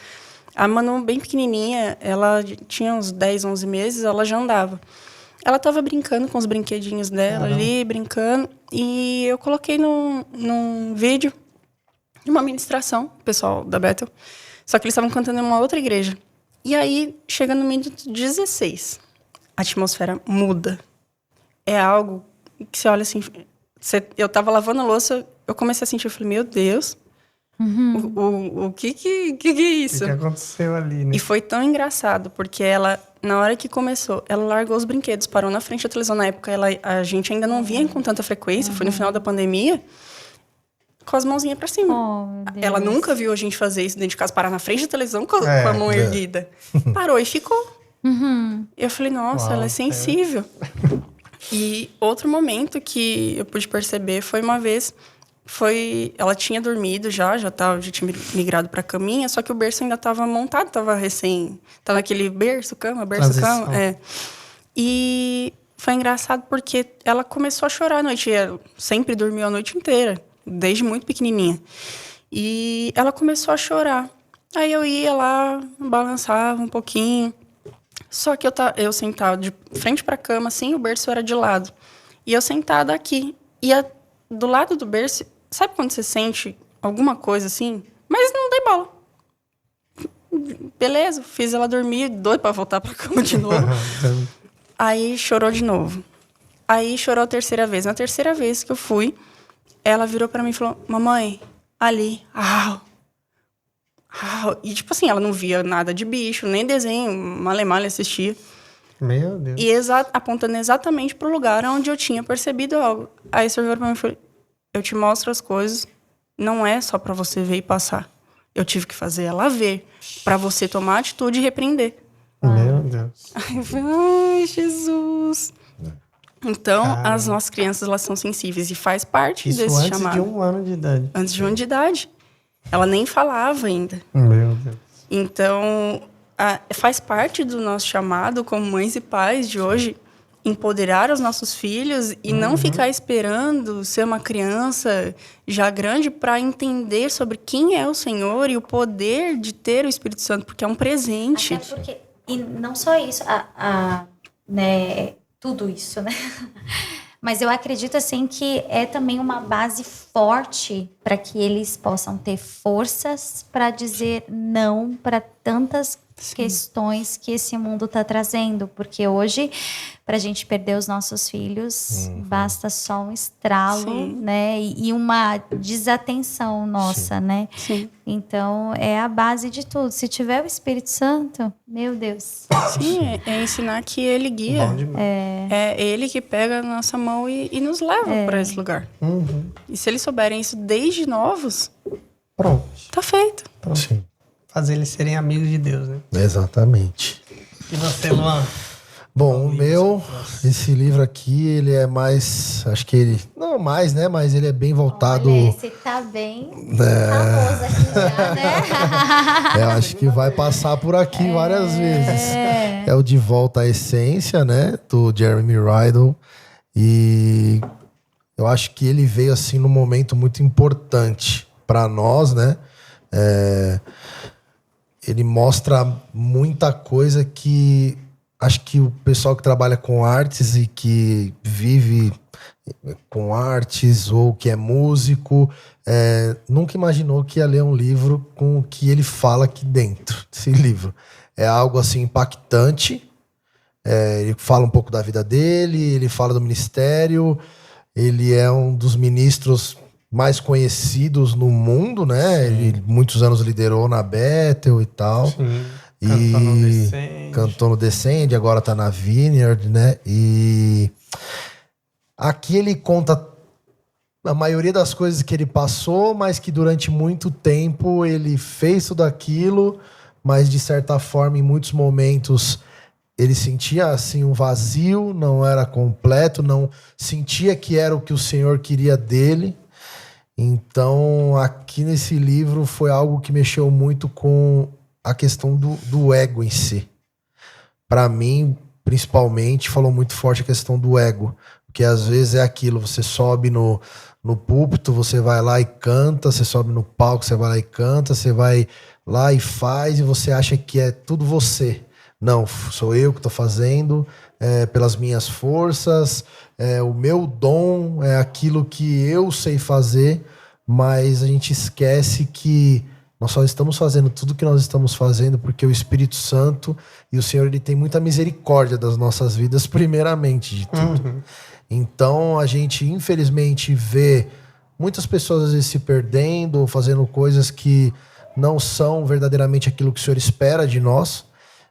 A Manu, bem pequenininha, ela tinha uns 10, 11 meses, ela já andava. Ela estava brincando com os brinquedinhos dela ali, brincando. E eu coloquei num vídeo de uma ministração, o pessoal da Bethel. Só que eles estavam cantando em uma outra igreja. E aí, chega no minuto 16, a atmosfera muda. É algo que você olha assim... Eu estava lavando a louça, eu comecei a sentir, eu falei, meu Deus, o que é isso? O que aconteceu ali, né? E foi tão engraçado, porque ela, na hora que começou, ela largou os brinquedos, parou na frente da televisão. Na época, a gente ainda não via com tanta frequência, foi no final da pandemia, com as mãozinhas pra cima. Ela nunca viu a gente fazer isso dentro de casa, parar na frente da televisão com a mão erguida. Parou e ficou. Eu falei, nossa, ela é sensível. E outro momento que eu pude perceber foi uma vez, Ela tinha dormido já tinha migrado pra caminha, só que o berço ainda tava montado, tava aquele berço, cama. E foi engraçado porque ela começou a chorar à noite. Ela sempre dormiu a noite inteira, desde muito pequenininha. E ela começou a chorar. Aí eu ia lá, balançava um pouquinho. Só que eu sentava de frente pra cama, assim, o berço era de lado. E eu sentada aqui. E do lado do berço, sabe quando você sente alguma coisa assim? Mas não dei bola. Beleza, fiz ela dormir, doido pra voltar pra cama de novo. Aí chorou de novo. Aí chorou a terceira vez. Na terceira vez que eu fui, ela virou pra mim e falou: mamãe, ali, E tipo assim, ela não via nada de bicho, nem desenho, male assistia. Meu Deus. E apontando exatamente pro lugar onde eu tinha percebido algo. Aí o senhor virou pra mim e falou: eu te mostro as coisas, não é só pra você ver e passar. Eu tive que fazer ela ver, pra você tomar atitude e repreender. Meu Deus. Aí eu falei: ai, Jesus. Então, as nossas crianças, elas são sensíveis e faz parte desse chamado. Isso antes de 1 ano de idade. Antes de 1 ano de idade. Ela nem falava ainda. Meu Deus. Então, faz parte do nosso chamado como mães e pais de hoje empoderar os nossos filhos e não ficar esperando ser uma criança já grande para entender sobre quem é o Senhor e o poder de ter o Espírito Santo, porque é um presente. Até porque, e não só isso, né, tudo isso, né? Mas eu acredito, assim, que é também uma base forte para que eles possam ter forças para dizer não para tantas questões que esse mundo está trazendo. Porque hoje, para a gente perder os nossos filhos, basta só um estralo, né? E uma desatenção nossa, né? Sim. Então, é a base de tudo. Se tiver o Espírito Santo, meu Deus. Sim, é ensinar que Ele guia. É Ele que pega a nossa mão e nos leva para esse lugar. E se eles souberem isso desde novos, pronto. Tá feito. Pronto. Sim. Fazer eles serem amigos de Deus, né? Exatamente. E você, Luan? Bom, esse livro aqui, ele é mais, acho que ele, não mais, né, mas ele é bem voltado... Olha, esse tá bem famoso aqui já, né? Eu acho que vai passar por aqui várias vezes. É o De Volta à Essência, né, do Jeremy Riddle. E eu acho que ele veio, assim, num momento muito importante para nós, né? Ele mostra muita coisa que acho que o pessoal que trabalha com artes e que vive com artes ou que é músico nunca imaginou que ia ler um livro com o que ele fala aqui dentro desse livro. É algo assim impactante. Ele fala um pouco da vida dele, ele fala do ministério, ele é um dos ministros mais conhecidos no mundo, né? Ele muitos anos liderou na Bethel e tal. Sim. E cantou no Descende, agora tá na Vineyard, né? E aqui ele conta a maioria das coisas que ele passou, mas que durante muito tempo ele fez tudo aquilo, mas de certa forma, em muitos momentos, ele sentia assim um vazio, não era completo, não sentia que era o que o Senhor queria dele. Então, aqui nesse livro foi algo que mexeu muito com a questão do ego em si. Para mim, principalmente, falou muito forte a questão do ego. Porque às vezes é aquilo, você sobe no púlpito, você vai lá e canta, você sobe no palco, você vai lá e canta, você vai lá e faz, e você acha que é tudo você. Não, sou eu que estou fazendo, pelas minhas forças, o meu dom é aquilo que eu sei fazer, mas a gente esquece que nós só estamos fazendo tudo que nós estamos fazendo porque o Espírito Santo e o Senhor, ele tem muita misericórdia das nossas vidas, primeiramente de tudo. Então a gente infelizmente vê muitas pessoas às vezes se perdendo ou fazendo coisas que não são verdadeiramente aquilo que o Senhor espera de nós.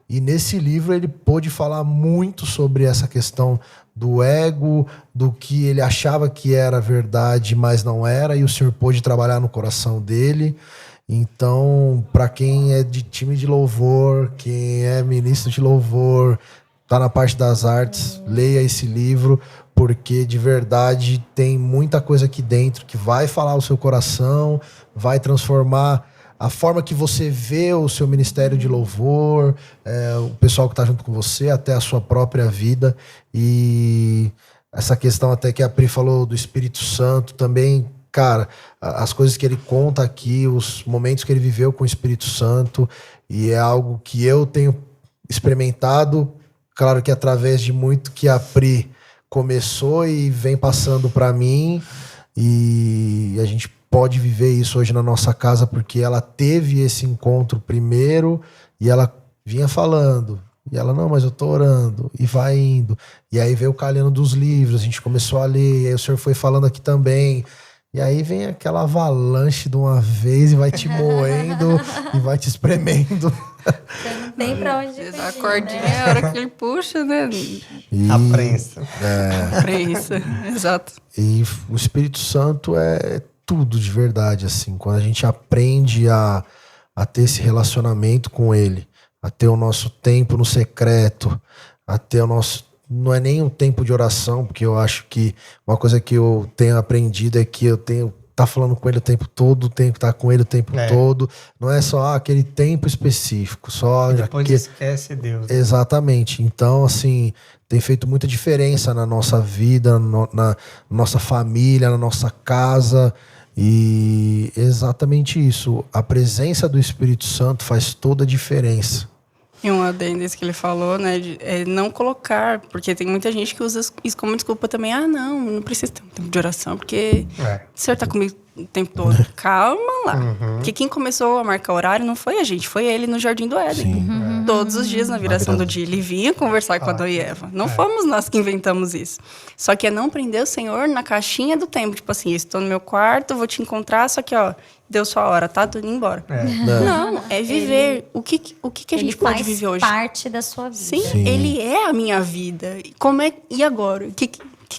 E nesse livro ele pôde falar muito sobre essa questão do ego, do que ele achava que era verdade, mas não era, e o Senhor pôde trabalhar no coração dele. Então, para quem é de time de louvor, quem é ministro de louvor, tá na parte das artes, leia esse livro, porque de verdade tem muita coisa aqui dentro que vai falar o seu coração, vai transformar a forma que você vê o seu ministério de louvor, o pessoal que está junto com você, até a sua própria vida. E essa questão até que a Pri falou do Espírito Santo também, cara, as coisas que ele conta aqui, os momentos que ele viveu com o Espírito Santo, e é algo que eu tenho experimentado, claro que através de muito que a Pri começou e vem passando para mim, e a gente pode viver isso hoje na nossa casa porque ela teve esse encontro primeiro e ela vinha falando, e ela, não, mas eu tô orando, e vai indo, e aí veio o calhando dos livros, a gente começou a ler, e aí o senhor foi falando aqui também, e aí vem aquela avalanche de uma vez e vai te moendo e vai te espremendo. Você não tem pra onde fugir, a cordinha é a hora que ele puxa, né? A prensa. A prensa, exato. E o Espírito Santo é tudo de verdade, assim. Quando a gente aprende a ter esse relacionamento com ele, a ter o nosso tempo no secreto, a ter o nosso... Não é nem um tempo de oração, porque eu acho que uma coisa que eu tenho aprendido é que eu tenho tá falando com ele o tempo todo, tenho que estar com ele o tempo todo. Não é só aquele tempo específico. Só depois esquece Deus. Exatamente. Então, assim, tem feito muita diferença na nossa vida, na nossa família, na nossa casa. E exatamente isso. A presença do Espírito Santo faz toda a diferença. E um adendo que ele falou, né, é não colocar, porque tem muita gente que usa isso como desculpa também. Ah, não precisa ter um tempo de oração, porque o senhor tá comigo o tempo todo. Calma lá. Porque quem começou a marcar horário não foi a gente, foi ele no Jardim do Éden. Todos os dias na viração do dia ele vinha conversar com Adão e Eva. Não fomos nós que inventamos isso. Só que é não prender o Senhor na caixinha do tempo. Tipo assim, estou no meu quarto, vou te encontrar, só que, ó, deu sua hora, tá? Tô indo embora. Não, é viver. O que a gente pode viver hoje? Ele faz parte da sua vida. Sim, ele é a minha vida. E agora? O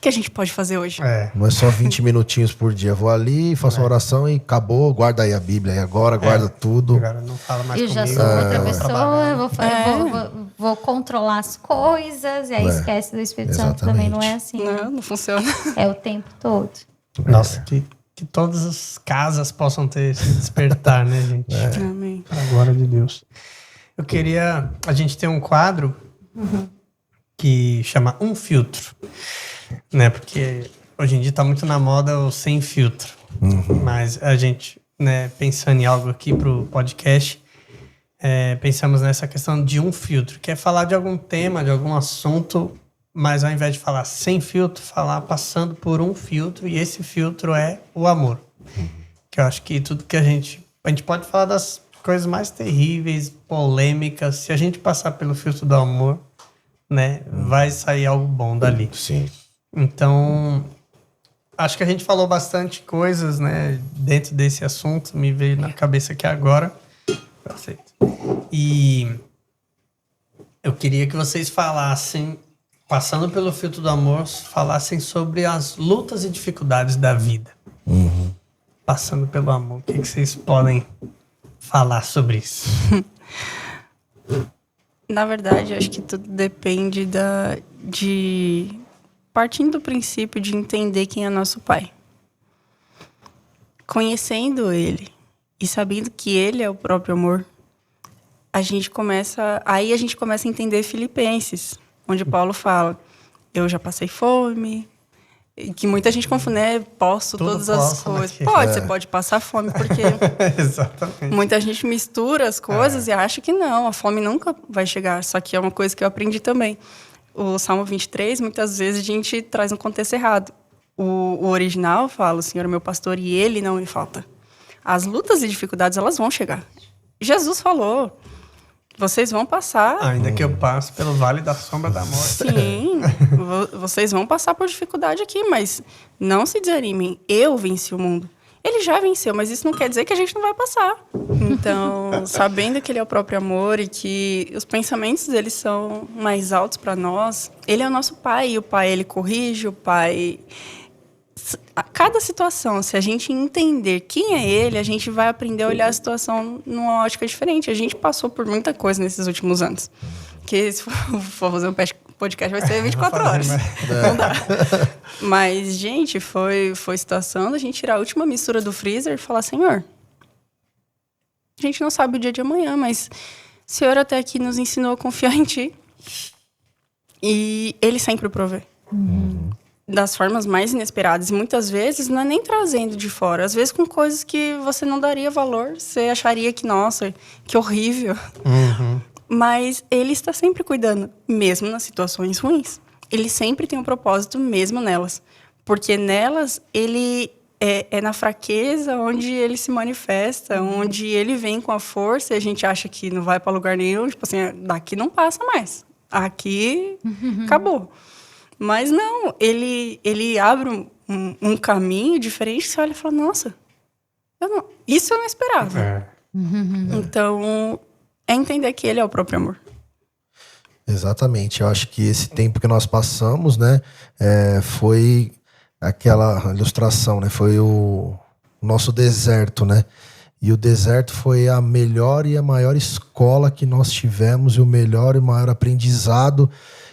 que a gente pode fazer hoje? Não é só 20 minutinhos por dia. Vou ali, faço uma oração e acabou. Guarda aí a Bíblia. E agora guarda tudo. Agora não fala mais comigo. Eu já sou outra pessoa. Vou controlar as coisas. E aí esquece do Espírito Santo também. Não é assim. Não funciona. É o tempo todo. Nossa, que todas as casas possam ter esse despertar, né, gente? Amém. Para a glória de Deus. A gente tem um quadro que chama Um Filtro, né? Porque hoje em dia tá muito na moda o sem filtro. Mas a gente, né, pensando em algo aqui pro podcast, pensamos nessa questão de um filtro, que é falar de algum tema, de algum assunto, mas ao invés de falar sem filtro, falar passando por um filtro, e esse filtro é o amor. Que eu acho que tudo que a gente pode falar das coisas mais terríveis, polêmicas, se a gente passar pelo filtro do amor, né, vai sair algo bom dali. Sim. Então, acho que a gente falou bastante coisas, né, dentro desse assunto, me veio na cabeça aqui agora. Perfeito. E eu queria que vocês falassem, passando pelo filtro do amor, falassem sobre as lutas e dificuldades da vida. Passando pelo amor, o que vocês podem falar sobre isso? Na verdade, acho que tudo depende partindo do princípio de entender quem é nosso Pai. Conhecendo Ele e sabendo que Ele é o próprio amor, a gente começa a entender Filipenses, onde Paulo fala, eu já passei fome, que muita gente confunde, né? Posso todas as coisas. Você pode passar fome, porque Exatamente. Muita gente mistura as coisas e acha que não, a fome nunca vai chegar. Só que é uma coisa que eu aprendi também. O Salmo 23, muitas vezes a gente traz um contexto errado. O original fala, o Senhor é meu pastor e Ele não me falta. As lutas e dificuldades, elas vão chegar. Jesus falou, vocês vão passar... Ainda que eu passe pelo vale da sombra da morte. Sim, vocês vão passar por dificuldade aqui, mas não se desanimem, eu venci o mundo. Ele já venceu, mas isso não quer dizer que a gente não vai passar. Então, sabendo que Ele é o próprio amor e que os pensamentos dele são mais altos para nós, Ele é o nosso Pai, e o Pai, Ele corrige, o Pai... A cada situação, se a gente entender quem é Ele, a gente vai aprender a olhar a situação numa ótica diferente. A gente passou por muita coisa nesses últimos anos. Porque se for fazer um podcast vai ser 24 horas. Não dá. Mas, gente, foi situação da gente tirar a última mistura do freezer e falar, Senhor, a gente não sabe o dia de amanhã, mas o Senhor até aqui nos ensinou a confiar em Ti. E Ele sempre provê. Das formas mais inesperadas. E muitas vezes não é nem trazendo de fora. Às vezes com coisas que você não daria valor. Você acharia que, nossa, que horrível. Mas Ele está sempre cuidando, mesmo nas situações ruins. Ele sempre tem um propósito, mesmo nelas. Porque nelas, Ele é na fraqueza onde Ele se manifesta, onde Ele vem com a força e a gente acha que não vai para lugar nenhum. Tipo assim, daqui não passa mais. Aqui, acabou. Mas não, ele abre um caminho diferente. Você olha e fala, nossa, isso eu não esperava. Então, é entender que Ele é o próprio amor. Exatamente. Eu acho que esse tempo que nós passamos, né, foi aquela ilustração, né, foi o nosso deserto, né? E o deserto foi a melhor e a maior escola que nós tivemos e o melhor e maior aprendizado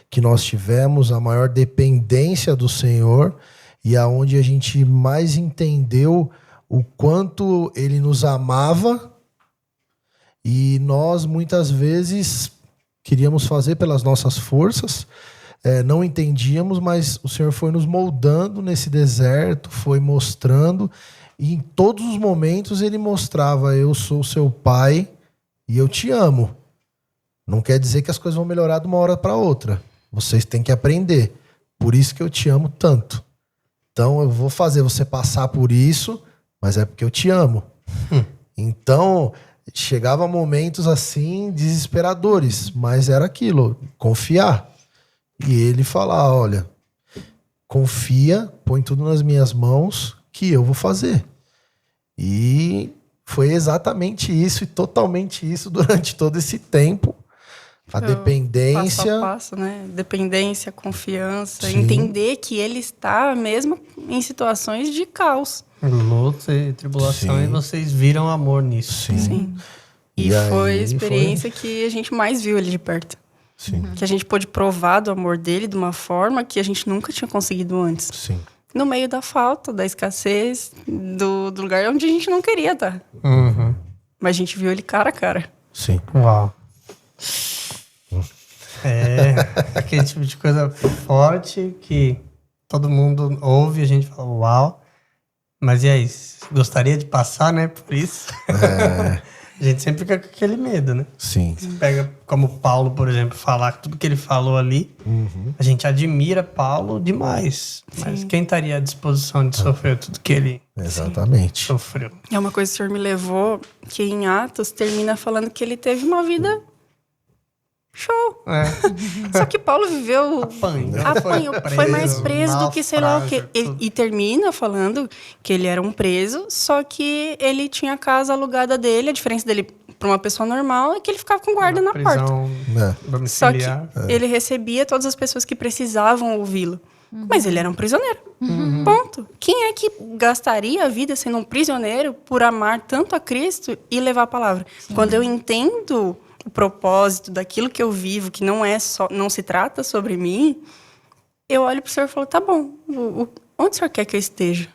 que nós tivemos, a maior dependência do Senhor e aonde a gente mais entendeu o quanto Ele nos amava e nós muitas vezes queríamos fazer pelas nossas forças, não entendíamos, mas o Senhor foi nos moldando nesse deserto, foi mostrando e em todos os momentos Ele mostrava, eu sou seu pai e eu te amo. Não quer dizer que as coisas vão melhorar de uma hora para outra. Vocês têm que aprender. Por isso que eu te amo tanto. Então eu vou fazer você passar por isso, mas é porque eu te amo. Então chegava momentos assim desesperadores, mas era aquilo, confiar. E Ele falar, olha, confia, põe tudo nas minhas mãos que eu vou fazer. E foi exatamente isso e totalmente isso durante todo esse tempo. A dependência... Passo a passo, né? Dependência, confiança. Sim. Entender que Ele está mesmo em situações de caos. Luta e tribulação. Sim. E vocês viram amor nisso. Sim. E foi a experiência que a gente mais viu Ele de perto. Sim. Que a gente pôde provar do amor dele de uma forma que a gente nunca tinha conseguido antes. Sim. No meio da falta, da escassez, do lugar onde a gente não queria estar. Mas a gente viu Ele cara a cara. Sim. Uau. Aquele tipo de coisa forte que todo mundo ouve e a gente fala, uau. Mas e aí? Gostaria de passar, né, por isso? A gente sempre fica com aquele medo, né? Sim. Você pega como Paulo, por exemplo, falar tudo que ele falou ali. A gente admira Paulo demais. Mas quem estaria à disposição de sofrer tudo que ele sofreu? É uma coisa que o Senhor me levou, que em Atos termina falando que ele teve uma vida show. Só que Paulo viveu... Apanhou. Foi mais preso do que sei lá o quê. E termina falando que ele era um preso, só que ele tinha a casa alugada dele. A diferença dele para uma pessoa normal é que ele ficava com guarda na porta. Só que ele recebia todas as pessoas que precisavam ouvi-lo. Mas ele era um prisioneiro. Ponto. Quem é que gastaria a vida sendo um prisioneiro por amar tanto a Cristo e levar a palavra? Quando eu entendo o propósito daquilo que eu vivo, que não se trata sobre mim, eu olho pro Senhor e falo, tá bom, onde o Senhor quer que eu esteja?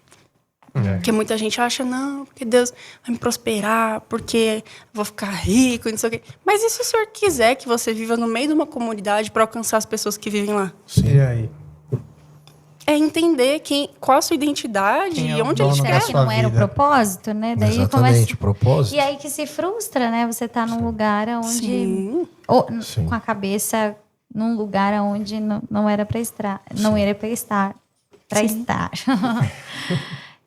Porque muita gente acha, não, porque Deus vai me prosperar, porque eu vou ficar rico, e não sei o quê. Mas e se o Senhor quiser que você viva no meio de uma comunidade para alcançar as pessoas que vivem lá? Sim. E aí? É entender qual a sua identidade e onde Ele será quer. que não era o propósito, né? Daí exatamente, o propósito. E aí que se frustra, né? Você tá num lugar onde... Com a cabeça num lugar onde não era para estar. Não era para estar. Para estar.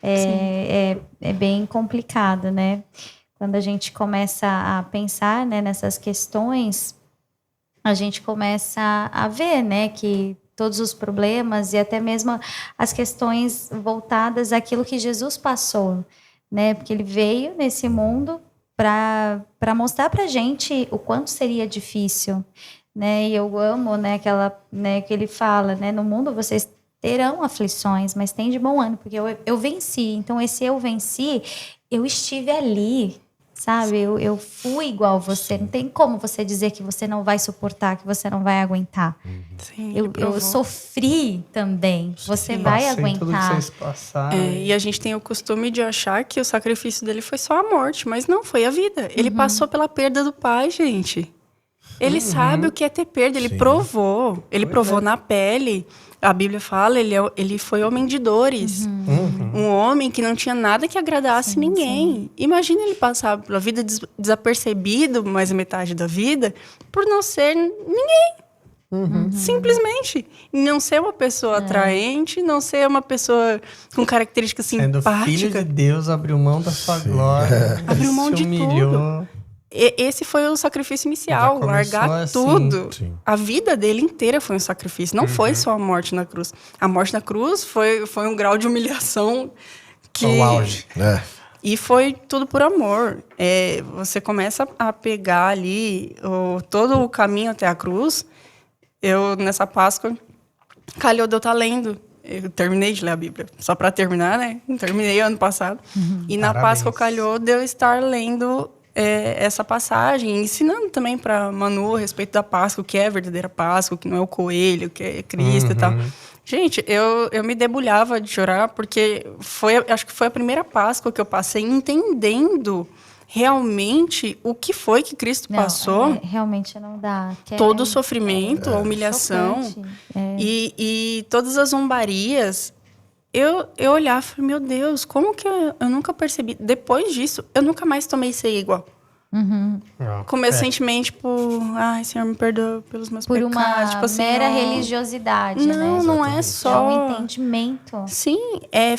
É bem complicado, né? Quando a gente começa a pensar, né, nessas questões, a gente começa a ver, né, que todos os problemas e até mesmo as questões voltadas àquilo que Jesus passou, né? Porque Ele veio nesse mundo para mostrar para a gente o quanto seria difícil, né? E eu amo, né, que Ele fala, né? No mundo vocês terão aflições, mas tem de bom ânimo, porque eu venci. Então esse eu venci, eu estive ali, sabe? Eu fui igual você. Não tem como você dizer que você não vai suportar, que você não vai aguentar. Sim, eu sofri também. Você vai aguentar. Tudo que vocês passaram. E a gente tem o costume de achar que o sacrifício dele foi só a morte, mas não, foi a vida. Ele passou pela perda do pai, gente. Ele sabe o que é ter perda, ele provou. Ele provou na pele. A Bíblia fala, ele foi homem de dores. Um homem que não tinha nada que agradasse ninguém. Imagina ele passar pela vida desapercebido, mais a metade da vida, por não ser ninguém. Simplesmente. Não ser uma pessoa atraente, não ser uma pessoa com características simpáticas. Sendo filho de Deus, abriu mão da sua glória. Abriu mão de tudo. Esse foi o sacrifício inicial, largar assim, tudo. Sim. A vida dele inteira foi um sacrifício. Não foi só a morte na cruz. A morte na cruz foi um grau de humilhação que... O auge. E foi tudo por amor. Você começa a pegar ali todo o caminho até a cruz. Eu, nessa Páscoa, calhou de eu estar lendo. Eu terminei de ler a Bíblia. Só para terminar, né? Terminei ano passado. E na Páscoa calhou de eu estar lendo... essa passagem, ensinando também para Manu a respeito da Páscoa, o que é a verdadeira Páscoa, o que não é o coelho, o que é Cristo e tal. Gente, eu me debulhava de chorar, porque acho que foi a primeira Páscoa que eu passei entendendo realmente o que foi que Cristo passou. Realmente não dá. Todo o sofrimento, a humilhação e todas as zombarias. Eu olhava e falei, meu Deus, como que eu nunca percebi? Depois disso, eu nunca mais tomei ceia igual. Com meu sentimento, tipo, ai, Senhor, me perdoa pelos meus pecados. Por uma tipo assim, mera religiosidade, né? Não é só... É um entendimento. Sim, é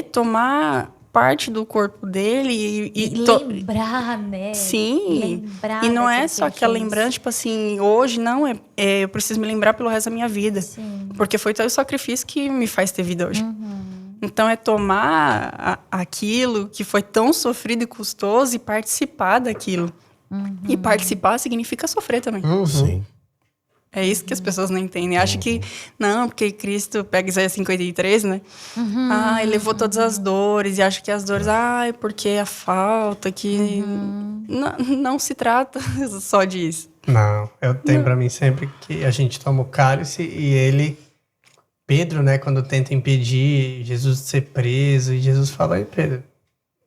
tomar parte do corpo dele e lembrar, né? Sim, e não é só aquela lembrança, tipo assim, hoje não, eu preciso me lembrar pelo resto da minha vida. Sim. Porque foi todo o sacrifício que me faz ter vida hoje. Então, tomar aquilo que foi tão sofrido e custoso e participar daquilo. E participar significa sofrer também. Sim. É isso que as pessoas não entendem. Acham que, não, porque Cristo pega Isaías 53, né? Ele levou todas as dores. E acha que as dores, porque a falta, que... Não se trata só disso. Não, eu tenho pra mim sempre que a gente toma o cálice e Pedro, né, quando tenta impedir Jesus de ser preso, e Jesus fala, aí Pedro,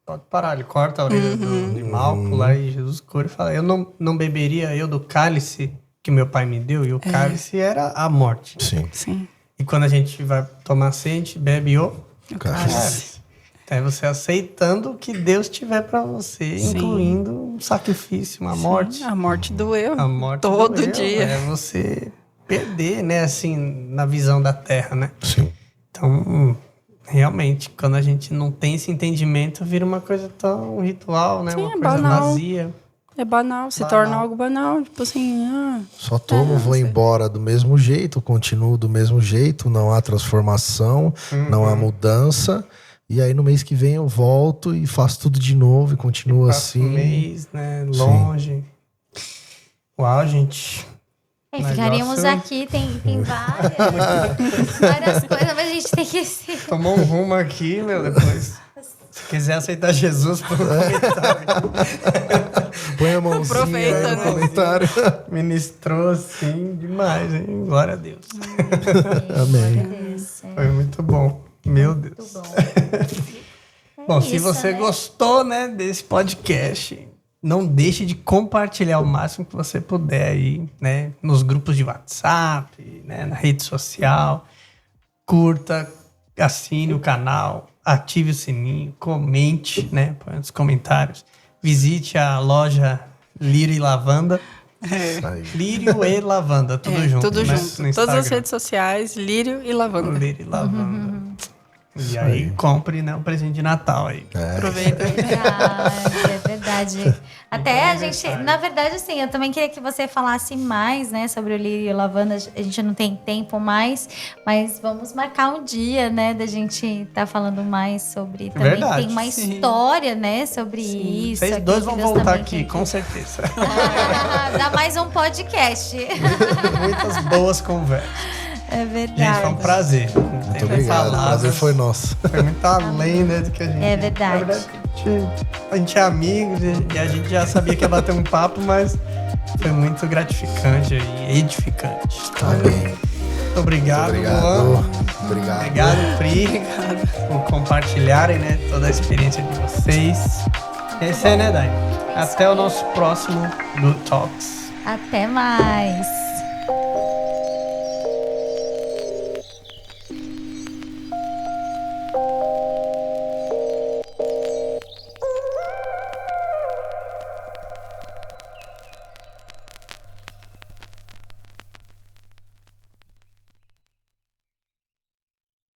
pode parar. Ele corta a orelha de Malco lá e Jesus cura e fala, eu não beberia eu do cálice que meu pai me deu, e o cálice era a morte. Sim. E quando a gente vai tomar ceia, a gente bebe o cálice. Então é você aceitando o que Deus tiver pra você, incluindo um sacrifício, uma morte. A morte doeu. A morte todo doeu, dia. É você perder, né, assim, na visão da terra, né? Sim. Então, realmente, quando a gente não tem esse entendimento, vira uma coisa tão ritual, né? Sim, uma coisa vazia. É banal, se torna algo banal. Tipo assim, só tomo, vou embora do mesmo jeito, continuo do mesmo jeito, não há transformação, não há mudança. E aí no mês que vem eu volto e faço tudo de novo e continuo assim. Mês, né? Longe. Sim. Uau, gente. Ficaríamos aqui, tem várias coisas, mas a gente tem que... Tomou um rumo aqui, meu, depois... Se quiser aceitar Jesus, põe um comentário. Põe a mãozinha aí no comentário. Ministrou, assim, demais, hein? Glória a Deus. Amém. Foi muito bom. Meu Deus. Muito bom. Bom, se você gostou, né, desse podcast, não deixe de compartilhar o máximo que você puder aí, né? Nos grupos de WhatsApp, né, na rede social. Curta, assine o canal. Ative o sininho, comente, né? Põe nos comentários. Visite a loja Lírio e Lavanda. Lírio e Lavanda, tudo junto. Tudo né? junto. Todas as redes sociais, Lírio e Lavanda. Lírio e Lavanda. E aí, compre, né, um presente de Natal aí. Aproveita. É verdade. Até a gente, na verdade, assim, eu também queria que você falasse mais, né, sobre o Lírio e Lavanda. A gente não tem tempo mais, mas vamos marcar um dia, né, da gente estar falando mais sobre. Também verdade. Tem uma história, né, sobre isso. Vocês dois vão voltar aqui, com certeza. Dá mais um podcast. Muitas boas conversas. É verdade. Gente, foi um prazer. Muito obrigado. O prazer foi nosso. Foi muito além, né, do que a gente... É verdade. A gente é amigos e a gente já sabia que ia bater um papo, mas foi muito gratificante e edificante. Amém. Muito obrigado, Luan. Obrigado, Pri, por compartilharem, né, toda a experiência de vocês. Esse é, né, Dai? Até o nosso próximo Good Talks. Até mais.